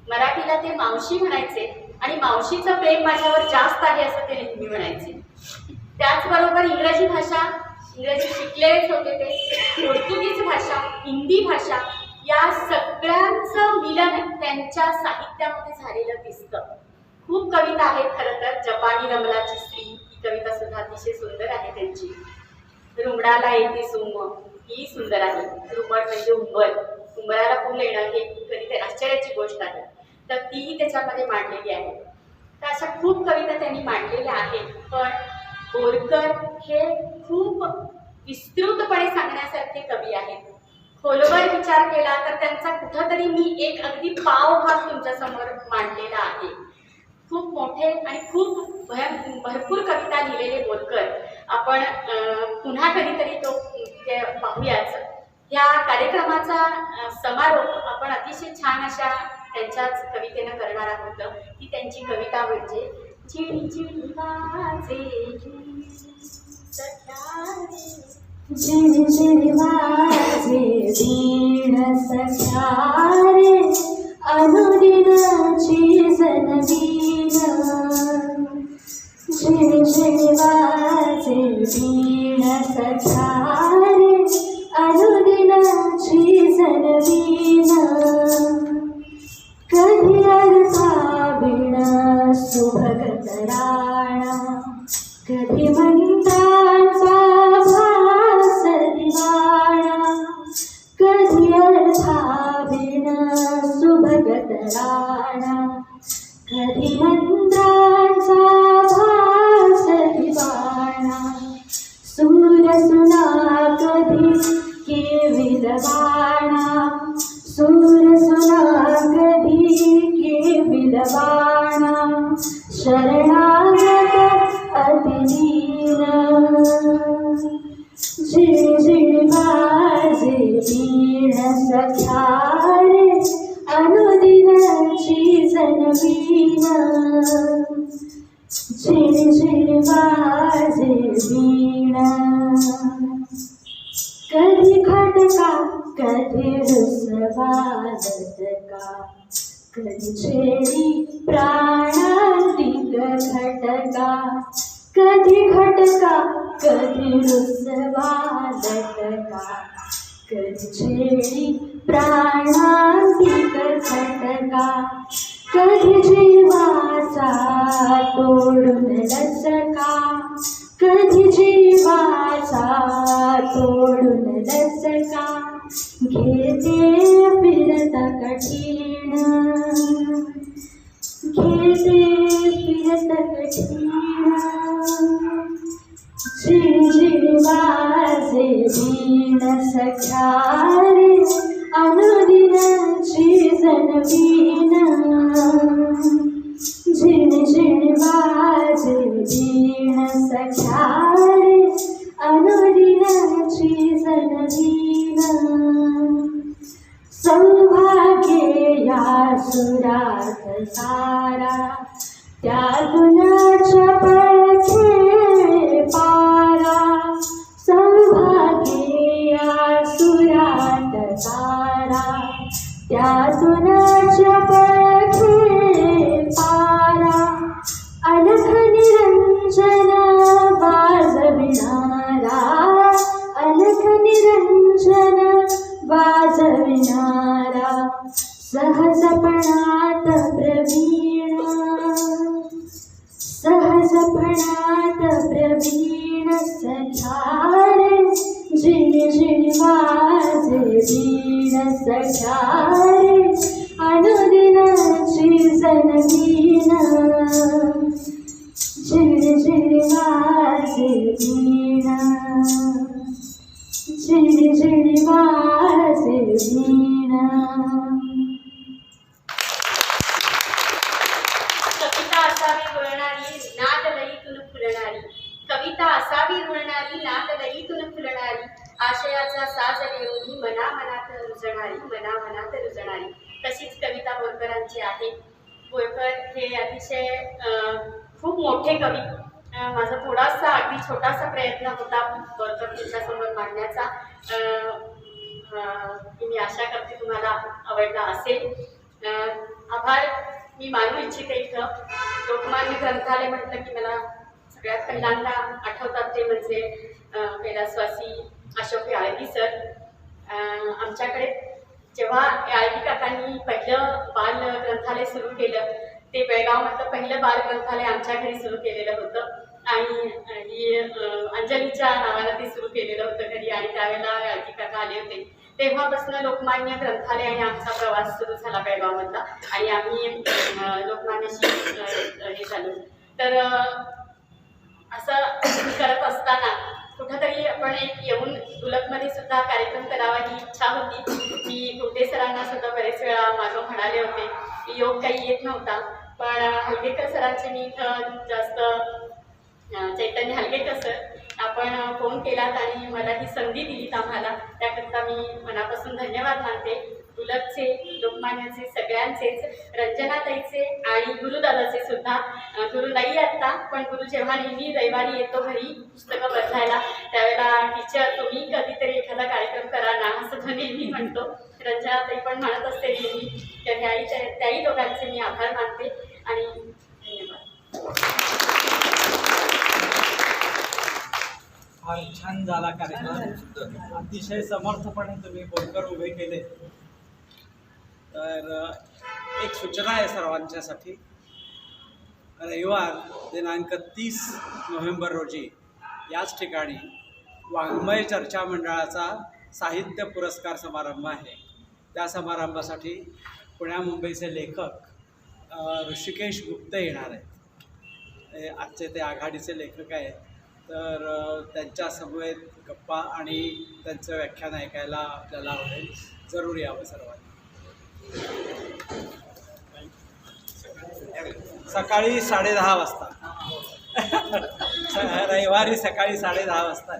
मराठीला ते मावशी म्हणायचे आणि मावशीचं प्रेम माझ्यावर जास्त आहे असं ते नेहमी म्हणायचे. त्याचबरोबर इंग्रजी भाषा, इंग्रजी शिकलेलेच होते ते, पोर्तुगीज भाषा, हिंदी भाषा, या सगळ्यांचं मिलन त्यांच्या साहित्यामध्ये झालेलं दिसतं. खूप कविता आहेत खरं तर. जपानी रमलाची स्त्री ही कविता सुद्धा अतिशय सुंदर आहे त्यांची. रुमडाला येते सुम ही सुंदर आहे. रुमड म्हणजे उंबर, उंबराला फुल येणं हे कधी आश्चर्याची गोष्ट आहे, तर तीही त्याच्यामध्ये मांडलेली आहे. तर अशा खूप कविता त्यांनी मांडलेल्या आहेत. पण बोरकर हे खूप विस्तृतपणे सांगण्यासारखे कवी आहेत. खोलवर विचार केला तर त्यांचा कुठंतरी मी एक अगदी पावभाग तुमच्यासमोर मांडलेला आहे. खूप मोठे आणि खूप भरपूर कविता लिहिलेले बोरकर आपण पुन्हा कधीतरी ते पाहूयाच. या कार्यक्रमाचा समारोप आपण अतिशय छान अशा त्यांच्याच कवितेनं करणार आहोत. ती त्यांची कविता म्हणजे झिणी झिणी वाजे सख्या रे,
झिणी झिणी वाजे वीण सख्या रे, अनुदिनाची जनवीन. झिणी झिणी वाजे वीण सख्या रे, अनुदिनाची जनवीन. कधी अर्थावीण सुभगत राणा, कधी मंत्रांचा भास दिवाणा. कधी अर्थावीण सुभगत राणा, कधी मंत्रांचा भास दिवाणा. सूर सुना कधी केविल बाणा, सूर सुना कधी केविल बाणा. शरणागत अतिदीन, झिणी झिणी वाजे वीण सख्या रे, अनुदिनाची जनवीन. झिणी झिणी वाजे वीण. कधी खटका कधी रुसवा लटका, कधी छेडी प्राणांतिक घटका. कधी घटका कधी रुसवा लटका, कधी छेडी प्राणांतिक घटका. कधी जीवाचा तोडून लचका, कधी जीवाचा तोडून लचका. घेते फिरत कठीण, घेते फिरत कठीण. झिणी झिणी वाजे वीण सख्या रे, अनुदिनाची जनवीन. झिणी झिणी वाजे वीण सख्या रे, अनुदिनाची जनवीन. सौभाग्य या सुरात सारा, त्या गुणाच्या पळखे पारा सौभाग्य या सुरात तारा त्या गुणाच्या पळखे पारा अलख निरंजन वाजविणारा अलख निरंजन वाजविणारा सहजपणात प्रवीण सहजपणात प्रवीण सख्यारे झिणी झिणी वाजे वीण सख्यारे अनुदिनाची जनवीन झिणी झिणी वाजे वीण झिणी झिणी वाजे वीण.
कविता असावी रुळणारी नाद लयीतून फुलणारी कविता असावी रुळणारी नाद लयीतून फुलणारी आशयाचा साज घेऊन मनामनात रुजणारी तशीच कविता बोरकरांची आहे. बोरकर हे अतिशय खूप मोठे कवी. माझा थोडासा अगदी छोटासा प्रयत्न होता बोरकर तुमच्यासमोर मांडण्याचा. मी आशा करते तुम्हाला आवडला असेल. आभार मी मानू इच्छिते. इथं लोकमान्य ग्रंथालय म्हटलं की मला सगळ्यात पहिल्यांदा आठवतात ते म्हणजे कैलासवासी अशोक याळगी सर. आमच्याकडे जेव्हा याळगी काकांनी पहिलं बाल ग्रंथालय सुरू केलं ते बेळगावमधलं पहिलं बाल ग्रंथालय आमच्या घरी सुरू केलेलं होतं आणि ही अंजलीच्या नावानं ते सुरू केलेलं होतं घरी आणि त्यावेळेला याळगी काका आले होते. तेव्हापासून लोकमान्य ग्रंथालय आणि आमचा प्रवास सुरू झाला बेळगावमधला आणि आम्ही लोकमान्याशी हे झालो. तर असं करत असताना कुठंतरी आपण एक येऊन डुलकमध्ये सुद्धा कार्यक्रम करावा ही इच्छा होती. मी कुंटे सरांना सुद्धा बरेच वेळा मागं म्हणाले होते की योग काही येत नव्हता, पण हलगेकर सरांचे मी इथं जास्त चैतन्य हलगेकर सर आपण फोन केलात आणि मला ही संधी दिलीत आम्हाला, त्याकरता मी मनापासून धन्यवाद मानते. डुलकचे, लोकमान्याचे, सगळ्यांचेच, रंजनाताईचे आणि गुरुदादाचे सुद्धा. गुरु नाही आत्ता, पण गुरु जेव्हा नेहमी रविवारी येतो घरी पुस्तकं बदलायला त्यावेळेला टीचर तुम्ही कधीतरी एखादा कार्यक्रम करा ना असं तो नेहमी म्हणतो. रंजनाताई पण म्हणत असते नेहमी. तर त्याही लोकांचे मी आभार मानते आणि धन्यवाद.
फार छान झाला कार्यक्रम. अतिशय समर्थपणे तुम्ही बोरकर उभे केले. तर एक सूचना आहे सर्वांच्यासाठी. रविवार दिनांक 30 नोव्हेंबर रोजी याच ठिकाणी वाङ्मय चर्चा मंडळाचा साहित्य पुरस्कार समारंभ आहे. त्या समारंभासाठी पुण्या मुंबईचे लेखक ऋषिकेश गुप्ते येणार आहेत. आजचे ते आघाडीचे लेखक आहेत. तर त्यांच्या समवेत गप्पा आणि त्यांचं व्याख्यान ऐकायला आपल्याला आवडेल. जरूर यावं सर्वांनी. सकाळी 10:30 वाजता. रविवारी सकाळी 10:30 वाजता.